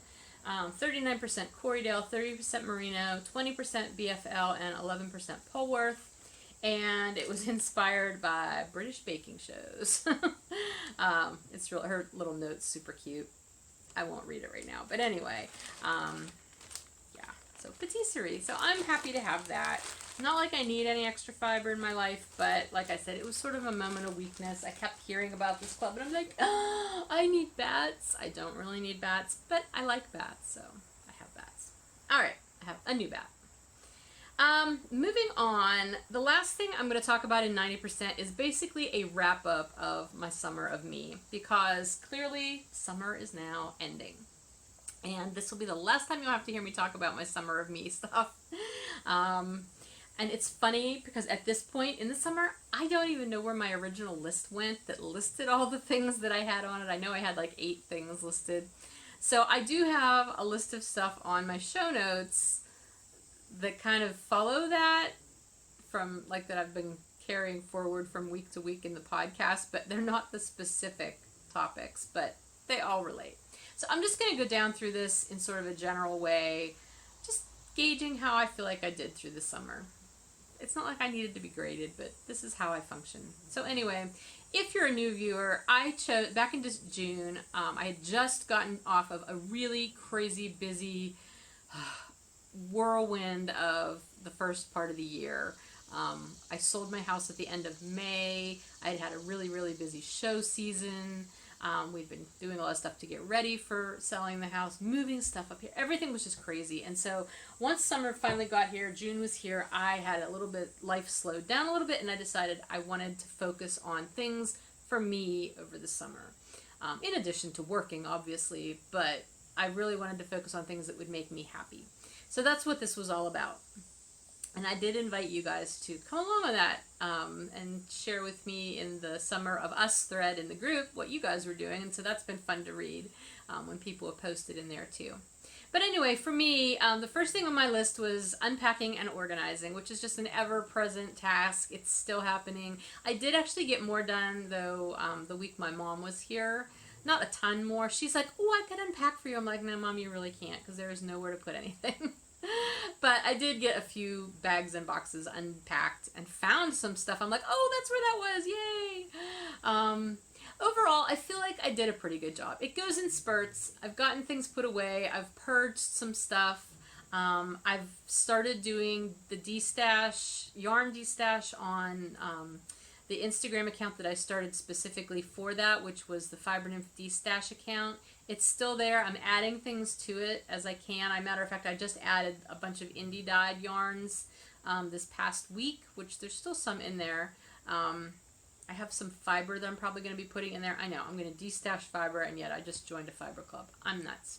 [SPEAKER 1] 39% Corriedale, 30% Merino, 20% BFL, and 11% Polworth. And it was inspired by British baking shows. It's real. Her little note's super cute. I won't read it right now, but anyway, yeah. So patisserie. So I'm happy to have that. Not like I need any extra fiber in my life, but like I said, it was sort of a moment of weakness. I kept hearing about this club, and I'm like, oh, I need bats. I don't really need bats, but I like bats, so I have bats. All right, I have a new bat. Moving on, the last thing I'm going to talk about in 90% is basically a wrap-up of my summer of me, because clearly summer is now ending. And this will be the last time you'll have to hear me talk about my summer of me stuff. And it's funny because at this point in the summer, I don't even know where my original list went that listed all the things that I had on it. I know I had like 8 things listed. So I do have a list of stuff on my show notes that kind of follow that from that I've been carrying forward from week to week in the podcast, but they're not the specific topics, but they all relate. So I'm just going to go down through this in sort of a general way, just gauging how I feel like I did through the summer. It's not like I needed to be graded, but this is how I function. So anyway, if you're a new viewer, I chose, back in just June, I had just gotten off of a really crazy busy whirlwind of the first part of the year. I sold my house at the end of May. I had a really, really busy show season. We've been doing a lot of stuff to get ready for selling the house, moving stuff up here. Everything was just crazy. And so once summer finally got here, June was here, I had a little bit, life slowed down a little bit, and I decided I wanted to focus on things for me over the summer. In addition to working, obviously, but I really wanted to focus on things that would make me happy. So that's what this was all about. And I did invite you guys to come along on that and share with me in the Summer of Us thread in the group what you guys were doing. And so that's been fun to read when people have posted in there too. But anyway, for me, the first thing on my list was unpacking and organizing, which is just an ever-present task. It's still happening. I did actually get more done, though, the week my mom was here. Not a ton more. She's like, oh, I can unpack for you. I'm like, no, Mom, you really can't, because there is nowhere to put anything. But I did get a few bags and boxes unpacked and found some stuff. I'm like, oh, that's where that was. Yay! Overall, I feel like I did a pretty good job. It goes in spurts. I've gotten things put away. I've purged some stuff. I've started doing the destash, yarn destash on the Instagram account that I started specifically for that, which was the Fiber Nymph Destash account. It's still there. I'm adding things to it as I can. As a matter of fact, I just added a bunch of indie dyed yarns this past week, which there's still some in there. I have some fiber that I'm probably going to be putting in there. I know, I'm going to destash fiber, and yet I just joined a fiber club. I'm nuts.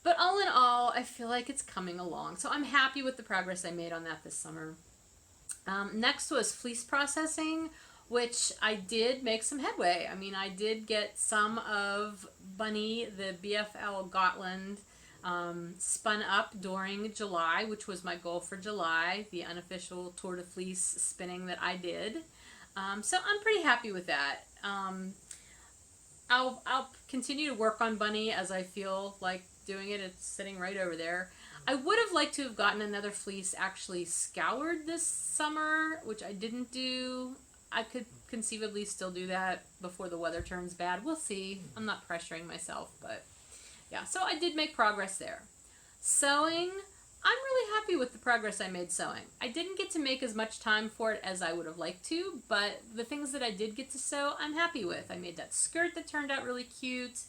[SPEAKER 1] But all in all, I feel like it's coming along. So I'm happy with the progress I made on that this summer. Next was fleece processing, which I did make some headway. I mean, I did get some of Bunny, the BFL Gotland, spun up during July, which was my goal for July, the unofficial Tour de Fleece spinning that I did. So I'm pretty happy with that. I'll continue to work on Bunny as I feel like doing it. It's sitting right over there. I would have liked to have gotten another fleece actually scoured this summer, which I didn't do. I could conceivably still do that before the weather turns bad. We'll see. I'm not pressuring myself, but yeah. So I did make progress there. Sewing, I'm really happy with the progress I made sewing. I didn't get to make as much time for it as I would have liked to, but the things that I did get to sew, I'm happy with. I made that skirt that turned out really cute.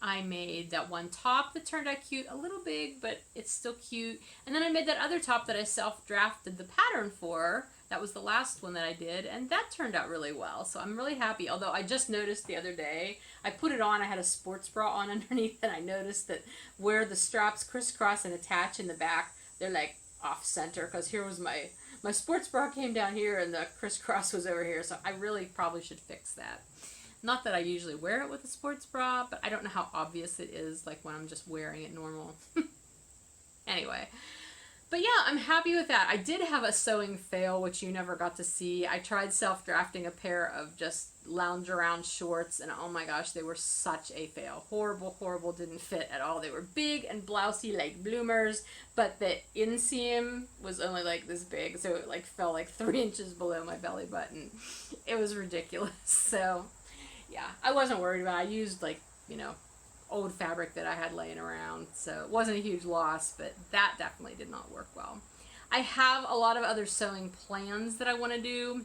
[SPEAKER 1] I made that one top that turned out cute, a little big, but it's still cute. And then I made that other top that I self-drafted the pattern for. That was the last one that I did, and that turned out really well. So I'm really happy. Although I just noticed the other day, I put it on, I had a sports bra on underneath, and I noticed that where the straps crisscross and attach in the back, they're like off center, because here was my sports bra came down here and the crisscross was over here. So I really probably should fix that. Not that I usually wear it with a sports bra, but I don't know how obvious it is, like when I'm just wearing it normal. Anyway, but yeah, I'm happy with that. I did have a sewing fail, which you never got to see. I tried self-drafting a pair of just lounge around shorts, and oh my gosh, they were such a fail. Horrible, horrible, didn't fit at all. They were big and blousy like bloomers, but the inseam was only like this big, so it like fell like 3 inches below my belly button. It was ridiculous. So yeah, I wasn't worried about it. I used like, old fabric that I had laying around, so it wasn't a huge loss, but that definitely did not work well. I have a lot of other sewing plans that I want to do.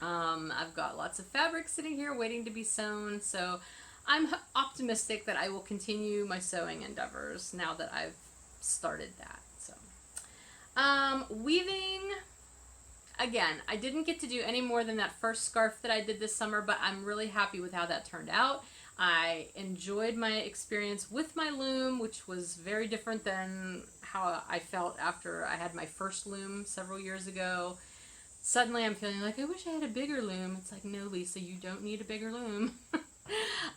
[SPEAKER 1] I've got lots of fabric sitting here waiting to be sewn, so I'm optimistic that I will continue my sewing endeavors now that I've started that. So, weaving. Again, I didn't get to do any more than that first scarf that I did this summer, but I'm really happy with how that turned out. I enjoyed my experience with my loom, which was very different than how I felt after I had my first loom several years ago. Suddenly I'm feeling like, I wish I had a bigger loom. It's like, no, Lisa, you don't need a bigger loom.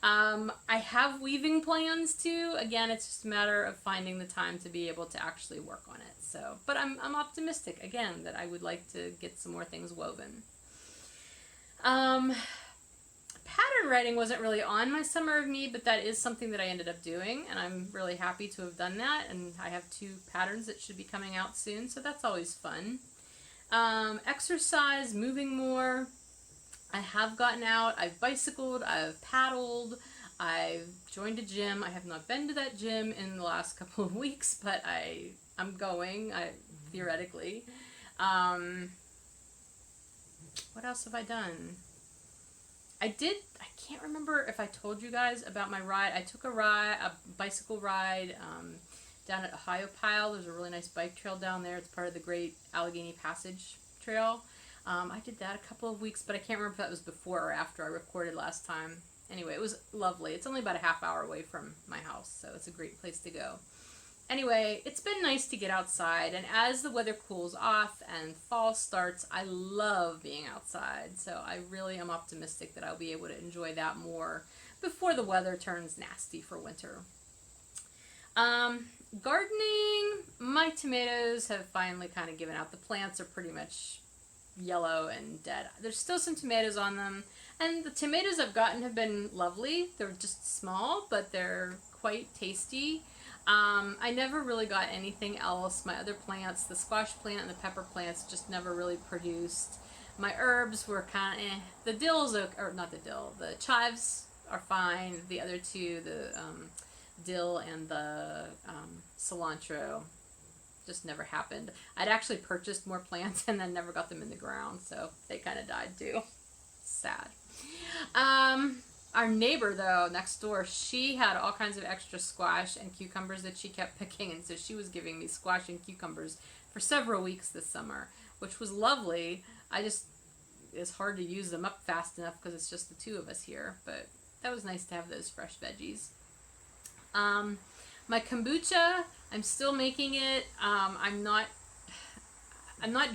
[SPEAKER 1] I have weaving plans too. Again, it's just a matter of finding the time to be able to actually work on it. So, but I'm optimistic again that I would like to get some more things woven. Pattern writing wasn't really on my Summer of Me, but that is something that I ended up doing, and I'm really happy to have done that. And I have 2 patterns that should be coming out soon, so that's always fun. Exercise, moving more. I have gotten out, I've bicycled, I've paddled, I've joined a gym. I have not been to that gym in the last couple of weeks, but I'm going, theoretically. What else have I done? I can't remember if I told you guys about my ride. I took a bicycle ride down at Ohio Pile. There's a really nice bike trail down there. It's part of the Great Allegheny Passage Trail. I did that a couple of weeks, but I can't remember if that was before or after I recorded last time. Anyway, it was lovely. It's only about a half hour away from my house, so it's a great place to go. Anyway, it's been nice to get outside, and as the weather cools off and fall starts, I love being outside, so I really am optimistic that I'll be able to enjoy that more before the weather turns nasty for winter. Gardening, my tomatoes have finally kind of given out. The plants are pretty much yellow and dead. There's still some tomatoes on them, and the tomatoes I've gotten have been lovely. They're just small, but they're quite tasty. I never really got anything else. My other plants, the squash plant and the pepper plants, just never really produced. My herbs were kind of The dill's, or not the dill, the chives are fine. The other two, the dill and the cilantro, just never happened. I'd actually purchased more plants and then never got them in the ground, so they kind of died too. Sad. Our neighbor, though, next door, she had all kinds of extra squash and cucumbers that she kept picking, and so she was giving me squash and cucumbers for several weeks this summer, which was lovely. It's hard to use them up fast enough because it's just the two of us here, but that was nice to have those fresh veggies. My kombucha, I'm still making it. I'm not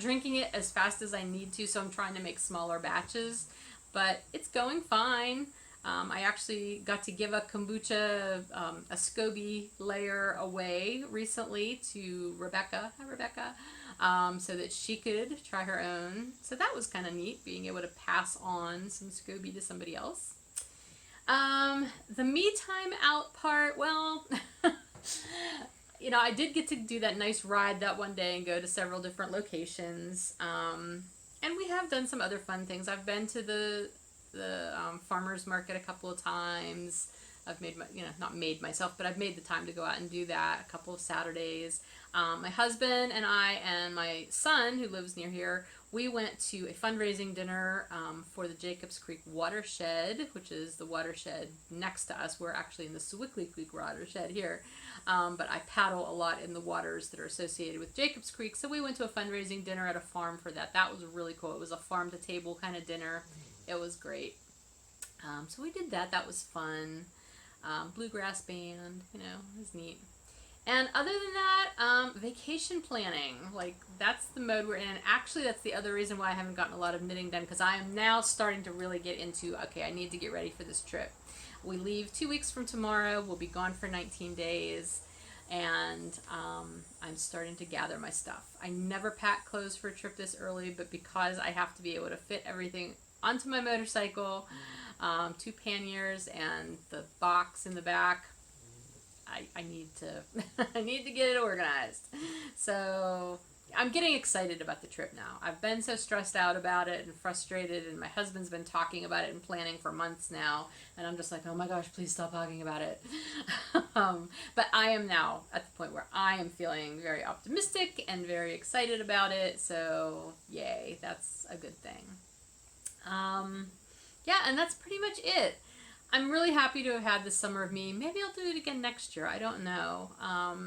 [SPEAKER 1] drinking it as fast as I need to, so I'm trying to make smaller batches, but it's going fine. I actually got to give a kombucha, a SCOBY layer away recently to Rebecca. Hi, Rebecca. So that she could try her own. So that was kind of neat, being able to pass on some SCOBY to somebody else. The me time out part, well, I did get to do that nice ride that one day and go to several different locations. And we have done some other fun things. I've been to the farmer's market a couple of times. I've made not made myself, but I've made the time to go out and do that a couple of Saturdays. My husband and I and my son, who lives near here, we went to a fundraising dinner for the Jacobs Creek watershed, which is the watershed next to us. We're actually in the Sewickley Creek watershed here, but I paddle a lot in the waters that are associated with Jacobs Creek, so we went to a fundraising dinner at a farm for that. That was really cool. It was a farm-to-table kind of dinner. It was great. So we did that. That was fun. Bluegrass band, it was neat. And other than that, vacation planning, that's the mode we're in. Actually, that's the other reason why I haven't gotten a lot of knitting done, because I am now starting to really get into, okay, I need to get ready for this trip. We leave 2 weeks from tomorrow. We'll be gone for 19 days, and I'm starting to gather my stuff. I never pack clothes for a trip this early, but because I have to be able to fit everything onto my motorcycle, 2 panniers and the box in the back, I need to I need to get it organized. So I'm getting excited about the trip now. I've been so stressed out about it and frustrated, and my husband's been talking about it and planning for months now, and I'm just like, oh my gosh, please stop talking about it. But I am now at the point where I am feeling very optimistic and very excited about it, so yay, that's a good thing. Yeah, and that's pretty much it. I'm really happy to have had this summer of me. Maybe I'll do it again next year. I don't know. I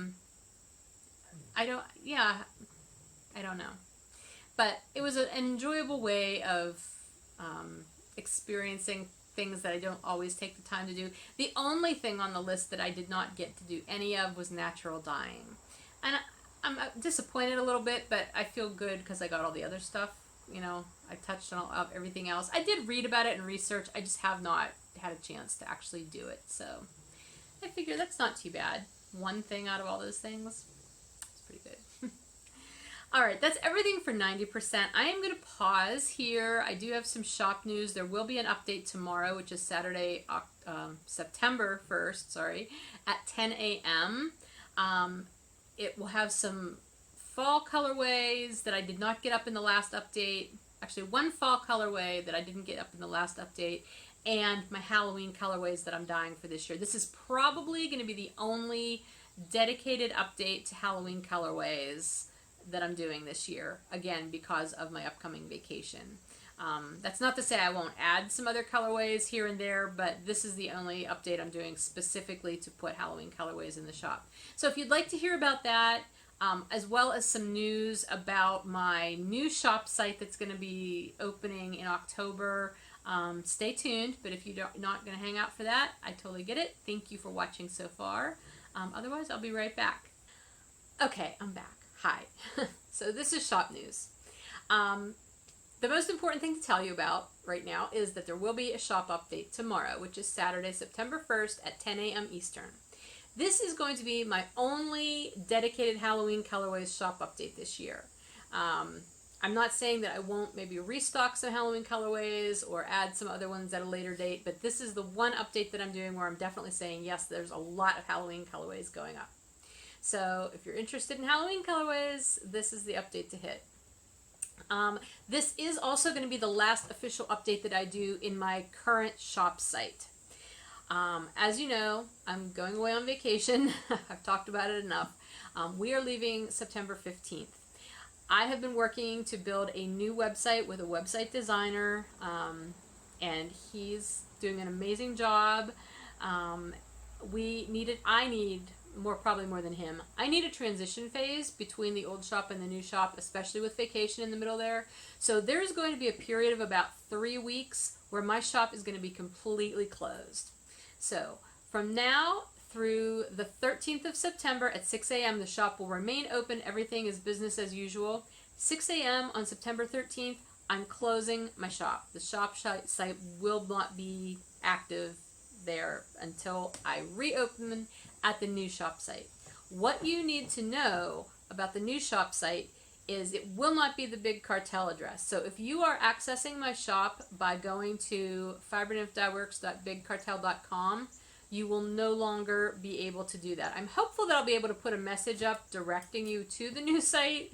[SPEAKER 1] don't know. But it was an enjoyable way of experiencing things that I don't always take the time to do. The only thing on the list that I did not get to do any of was natural dyeing. And I'm disappointed a little bit, but I feel good because I got all the other stuff. I touched on everything else. I did read about it and research. I just have not had a chance to actually do it. So I figure that's not too bad. One thing out of all those things. It's pretty good. Alright, that's everything for 90%. I am going to pause here. I do have some shop news. There will be an update tomorrow, which is Saturday, September 1st, at 10 a.m. It will have some fall colorways that I did not get up in the last update. Actually, one fall colorway that I didn't get up in the last update, and my Halloween colorways that I'm dyeing for this year. This is probably going to be the only dedicated update to Halloween colorways that I'm doing this year, again, because of my upcoming vacation. That's not to say I won't add some other colorways here and there, but this is the only update I'm doing specifically to put Halloween colorways in the shop. So if you'd like to hear about that, as well as some news about my new shop site that's going to be opening in October, stay tuned. But if you're not going to hang out for that, I totally get it. Thank you for watching so far. Otherwise, I'll be right back. Okay, I'm back. Hi. So this is shop news. The most important thing to tell you about right now is that there will be a shop update tomorrow, which is Saturday, September 1st at 10 a.m. Eastern. This is going to be my only dedicated Halloween colorways shop update this year. I'm not saying that I won't maybe restock some Halloween colorways or add some other ones at a later date, but this is the one update that I'm doing where I'm definitely saying, yes, there's a lot of Halloween colorways going up. So if you're interested in Halloween colorways, this is the update to hit. This is also going to be the last official update that I do in my current shop site. As you know, I'm going away on vacation. I've talked about it enough. We are leaving September 15th. I have been working to build a new website with a website designer, and he's doing an amazing job. I need probably more than him. I need a transition phase between the old shop and the new shop, especially with vacation in the middle there. So there's going to be a period of about 3 weeks where my shop is going to be completely closed. So from now through the 13th of September at 6 a.m. the shop will remain open. Everything is business as usual. 6 a.m. on September 13th, I'm closing my shop. The shop site will not be active there until I reopen at the new shop site. What you need to know about the new shop site is it will not be the Big Cartel address. So if you are accessing my shop by going to fibrenymphdyeworks.bigcartel.com, you will no longer be able to do that. I'm hopeful that I'll be able to put a message up directing you to the new site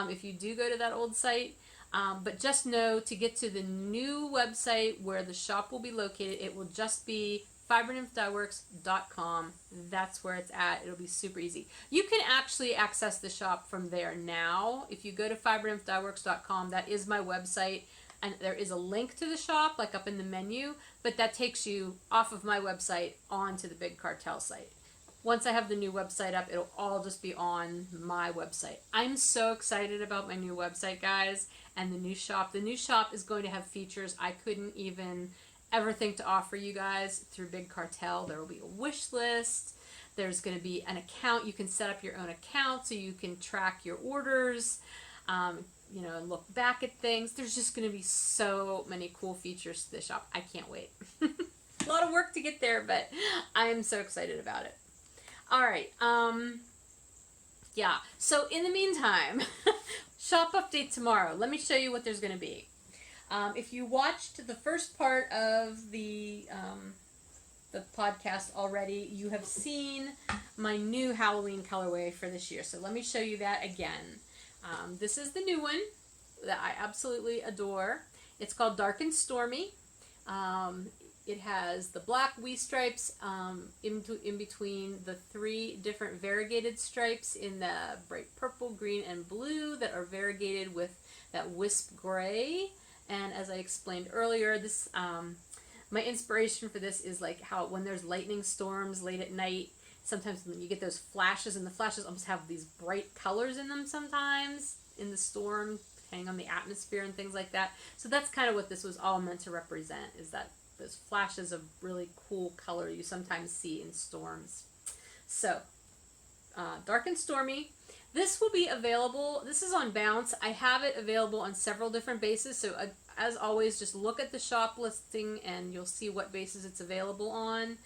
[SPEAKER 1] if you do go to that old site. But just know to get to the new website where the shop will be located, it will just be fibrenymphdyeworks.com. That's where it's at. It'll be super easy. You can actually access the shop from there now. If you go to fibrenymphdyeworks.com, that is my website. And there is a link to the shop, like up in the menu, but that takes you off of my website onto the Big Cartel site. Once I have the new website up, it'll all just be on my website. I'm so excited about my new website, guys, and the new shop. The new shop is going to have features I couldn't even ever think to offer you guys through Big Cartel. There will be a wish list. There's going to be an account. You can set up your own account so you can track your orders. And look back at things. There's just going to be so many cool features to the shop. I can't wait. A lot of work to get there, but I'm so excited about it. All right. So in the meantime, shop update tomorrow. Let me show you what there's going to be. If you watched the first part of the podcast already, you have seen my new Halloween colorway for this year. So let me show you that again. This is the new one that I absolutely adore. It's called Dark and Stormy. It has the black wee stripes in between the 3 different variegated stripes in the bright purple, green, and blue that are variegated with that wisp gray. And as I explained earlier, this my inspiration for this is like how when there's lightning storms late at night, sometimes when you get those flashes, and the flashes almost have these bright colors in them sometimes in the storm, depending on the atmosphere and things like that. So that's kind of what this was all meant to represent, is that those flashes of really cool color you sometimes see in storms. So, Dark and Stormy. This will be available. This is on Bounce. I have it available on several different bases. So, as always, just look at the shop listing and you'll see what bases it's available on.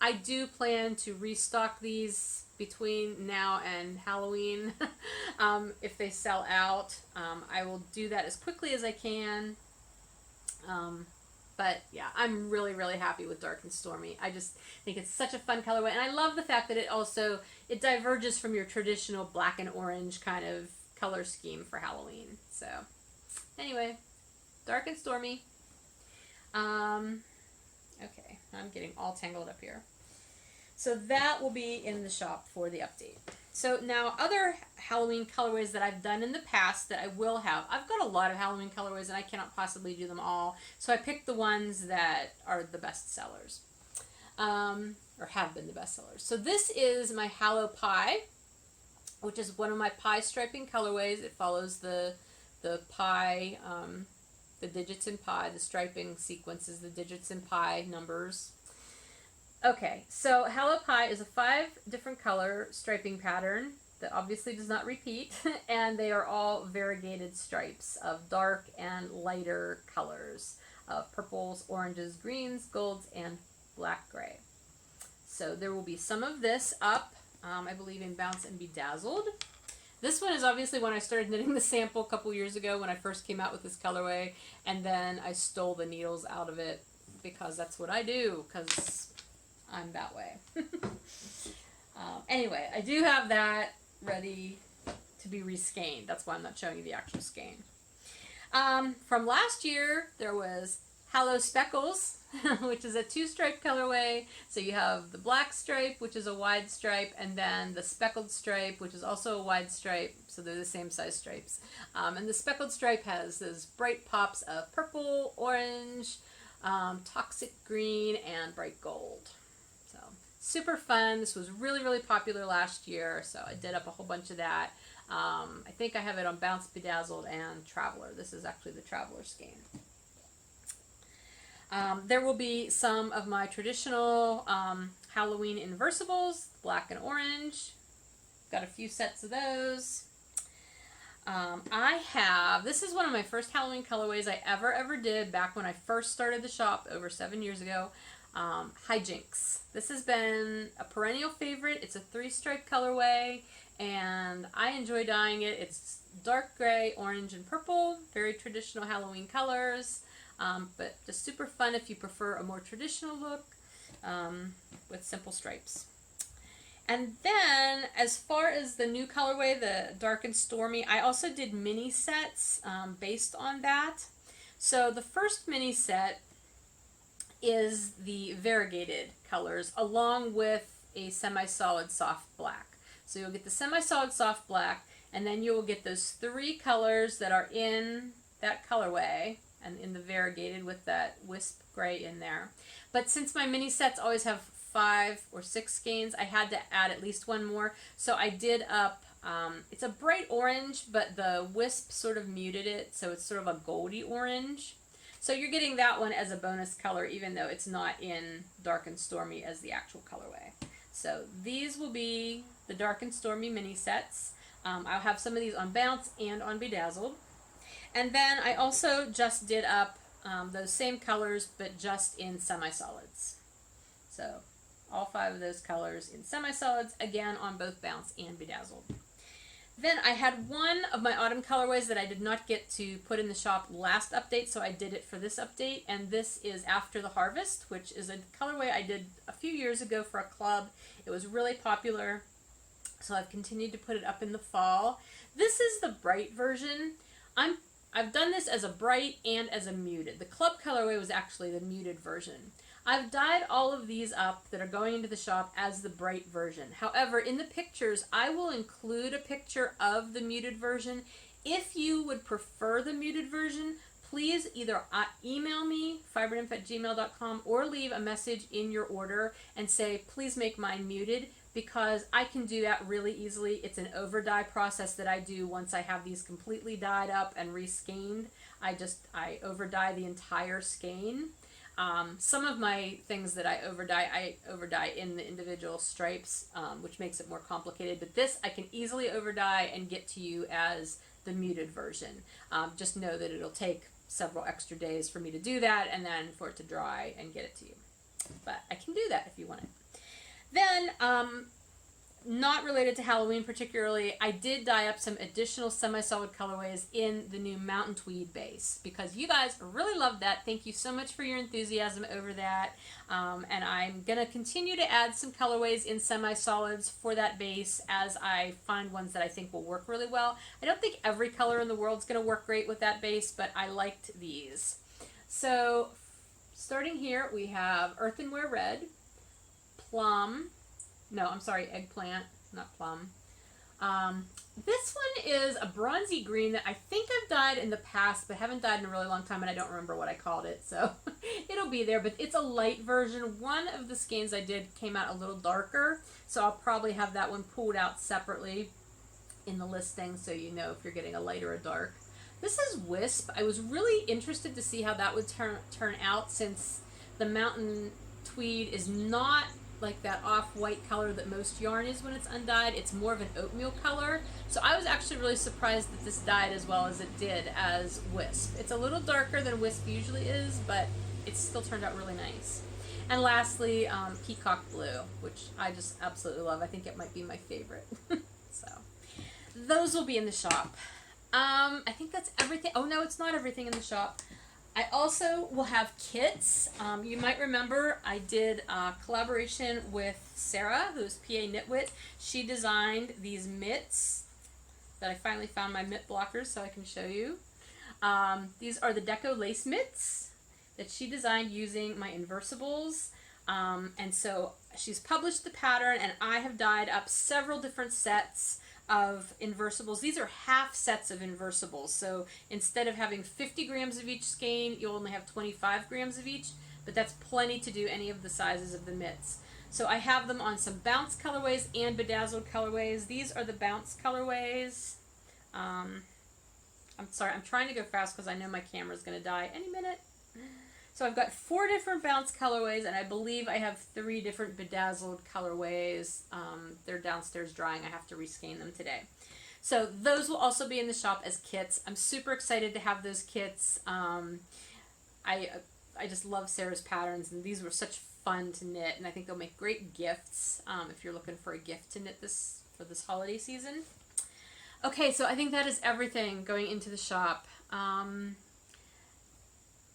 [SPEAKER 1] I do plan to restock these between now and Halloween. If they sell out, I will do that as quickly as I can. But yeah, I'm really, really happy with Dark and Stormy. I just think it's such a fun colorway. And I love the fact that it diverges from your traditional black and orange kind of color scheme for Halloween. So anyway, Dark and Stormy. Okay, I'm getting all tangled up here. So that will be in the shop for the update. So now other Halloween colorways that I've done in the past that I will have. I've got a lot of Halloween colorways and I cannot possibly do them all. So I picked the ones that are the best sellers. Or have been the best sellers. So this is my Hallow Pie, which is one of my pie striping colorways. It follows the pie, the digits in pi, the striping sequence is the digits in pi numbers. Okay, so Hallow Pie is a 5 different color striping pattern that obviously does not repeat, and they are all variegated stripes of dark and lighter colors of purples, oranges, greens, golds, and black gray. So there will be some of this up, I believe in Bounce and Bedazzled. This one is obviously when I started knitting the sample a couple years ago when I first came out with this colorway, and then I stole the needles out of it because that's what I do, because I'm that way. Anyway, I do have that ready to be reskeined. That's why I'm not showing you the actual skein. From last year, there was Hallow Speckles, which is a 2-stripe colorway. So you have the black stripe, which is a wide stripe, and then the speckled stripe, which is also a wide stripe. So they're the same size stripes. And the speckled stripe has those bright pops of purple, orange, toxic green, and bright gold. So super fun. This was really, really popular last year, so I did up a whole bunch of that. I think I have it on Bounce, Bedazzled, and Traveler. This is actually the Traveler skein. There will be some of my traditional Halloween inversibles, black and orange. Got a few sets of those. This is one of my first Halloween colorways I ever did back when I first started the shop over 7 years ago. Hijinks. This has been a perennial favorite. It's a 3-stripe colorway, and I enjoy dyeing it. It's dark gray, orange, and purple. Very traditional Halloween colors, but just super fun if you prefer a more traditional look with simple stripes. And then, as far as the new colorway, the Dark and Stormy, I also did mini sets based on that. So the first mini set is the variegated colors along with a semi-solid soft black. So you'll get the semi-solid soft black, and then you will get those 3 colors that are in that colorway and in the variegated with that wisp gray in there. But since my mini sets always have 5 or 6 skeins, I had to add at least one more. So I did up, it's a bright orange, but the wisp sort of muted it, so it's sort of a goldy orange. So you're getting that one as a bonus color, even though it's not in Dark and Stormy as the actual colorway. So these will be the Dark and Stormy mini sets. I'll have some of these on Bounce and on Bedazzled. And then I also just did up those same colors, but just in semi-solids. So all 5 of those colors in semi-solids, again on both Bounce and Bedazzled. Then I had one of my autumn colorways that I did not get to put in the shop last update, so I did it for this update, and this is After the Harvest, which is a colorway I did a few years ago for a club. It was really popular, so I've continued to put it up in the fall. This is the bright version. I've done this as a bright and as a muted. The club colorway was actually the muted version. I've dyed all of these up that are going into the shop as the bright version. However, in the pictures, I will include a picture of the muted version. If you would prefer the muted version, please either email me, fibernymph@gmail.com, or leave a message in your order and say, please make mine muted, because I can do that really easily. It's an over dye process that I do once I have these completely dyed up and reskeined. I over dye the entire skein. Some of my things that I over dye in the individual stripes, which makes it more complicated. But this I can easily over dye and get to you as the muted version. Just know that it'll take several extra days for me to do that, and then for it to dry and get it to you. But I can do that if you want it. Then, not related to Halloween particularly, I did dye up some additional semi-solid colorways in the new Mountain Tweed base, because you guys really loved that. Thank you so much for your enthusiasm over that. And I'm going to continue to add some colorways in semi-solids for that base as I find ones that I think will work really well. I don't think every color in the world is going to work great with that base, but I liked these. So, starting here, we have Earthenware Red, eggplant, not plum. This one is a bronzy green that I think I've dyed in the past, but haven't dyed in a really long time, and I don't remember what I called it, so it'll be there, but it's a light version. One of the skeins I did came out a little darker, so I'll probably have that one pulled out separately in the listing so you know if you're getting a light or a dark. This is Wisp. I was really interested to see how that would turn out, since the Mountain Tweed is not like that off-white color that most yarn is when it's undyed. It's more of an oatmeal color. So I was actually really surprised that this dyed as well as it did as Wisp. It's a little darker than Wisp usually is, but it still turned out really nice. And lastly, Peacock Blue, which I just absolutely love. I think it might be my favorite. So those will be in the shop. I think that's everything. Oh no, it's not everything in the shop. I also will have kits. You might remember I did a collaboration with Sarah, who's PA Knitwit. She designed these mitts that I finally found my mitt blockers so I can show you. These are the Deco Lace mitts that she designed using my inversibles. And so she's published the pattern, and I have dyed up several different sets of inversibles. These are half sets of inversibles. So instead of having 50 grams of each skein, you'll only have 25 grams of each, but that's plenty to do any of the sizes of the mitts. So I have them on some bounce colorways and bedazzled colorways. These are the bounce colorways. I'm sorry, I'm trying to go fast because I know my camera's going to die any minute. So I've got 4 different bounce colorways, and I believe I have 3 different bedazzled colorways. They're downstairs drying. I have to reskein them today. So those will also be in the shop as kits. I'm super excited to have those kits. I just love Sarah's patterns, and these were such fun to knit, and I think they'll make great gifts if you're looking for a gift to knit this for this holiday season. Okay, so I think that is everything going into the shop.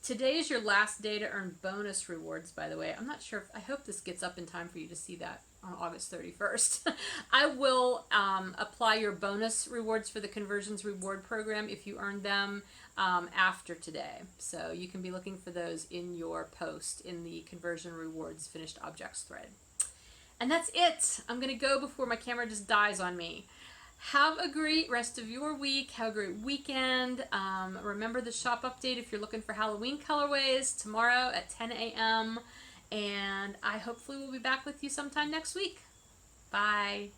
[SPEAKER 1] Today is your last day to earn bonus rewards, by the way. I'm not sure I hope this gets up in time for you to see that on August 31st. I will apply your bonus rewards for the Conversions Reward Program if you earned them after today. So you can be looking for those in your post in the Conversion Rewards Finished Objects thread. And that's it. I'm going to go before my camera just dies on me. Have a great rest of your week. Have a great weekend. Remember the shop update if you're looking for Halloween colorways tomorrow at 10 a.m. And I hopefully will be back with you sometime next week. Bye.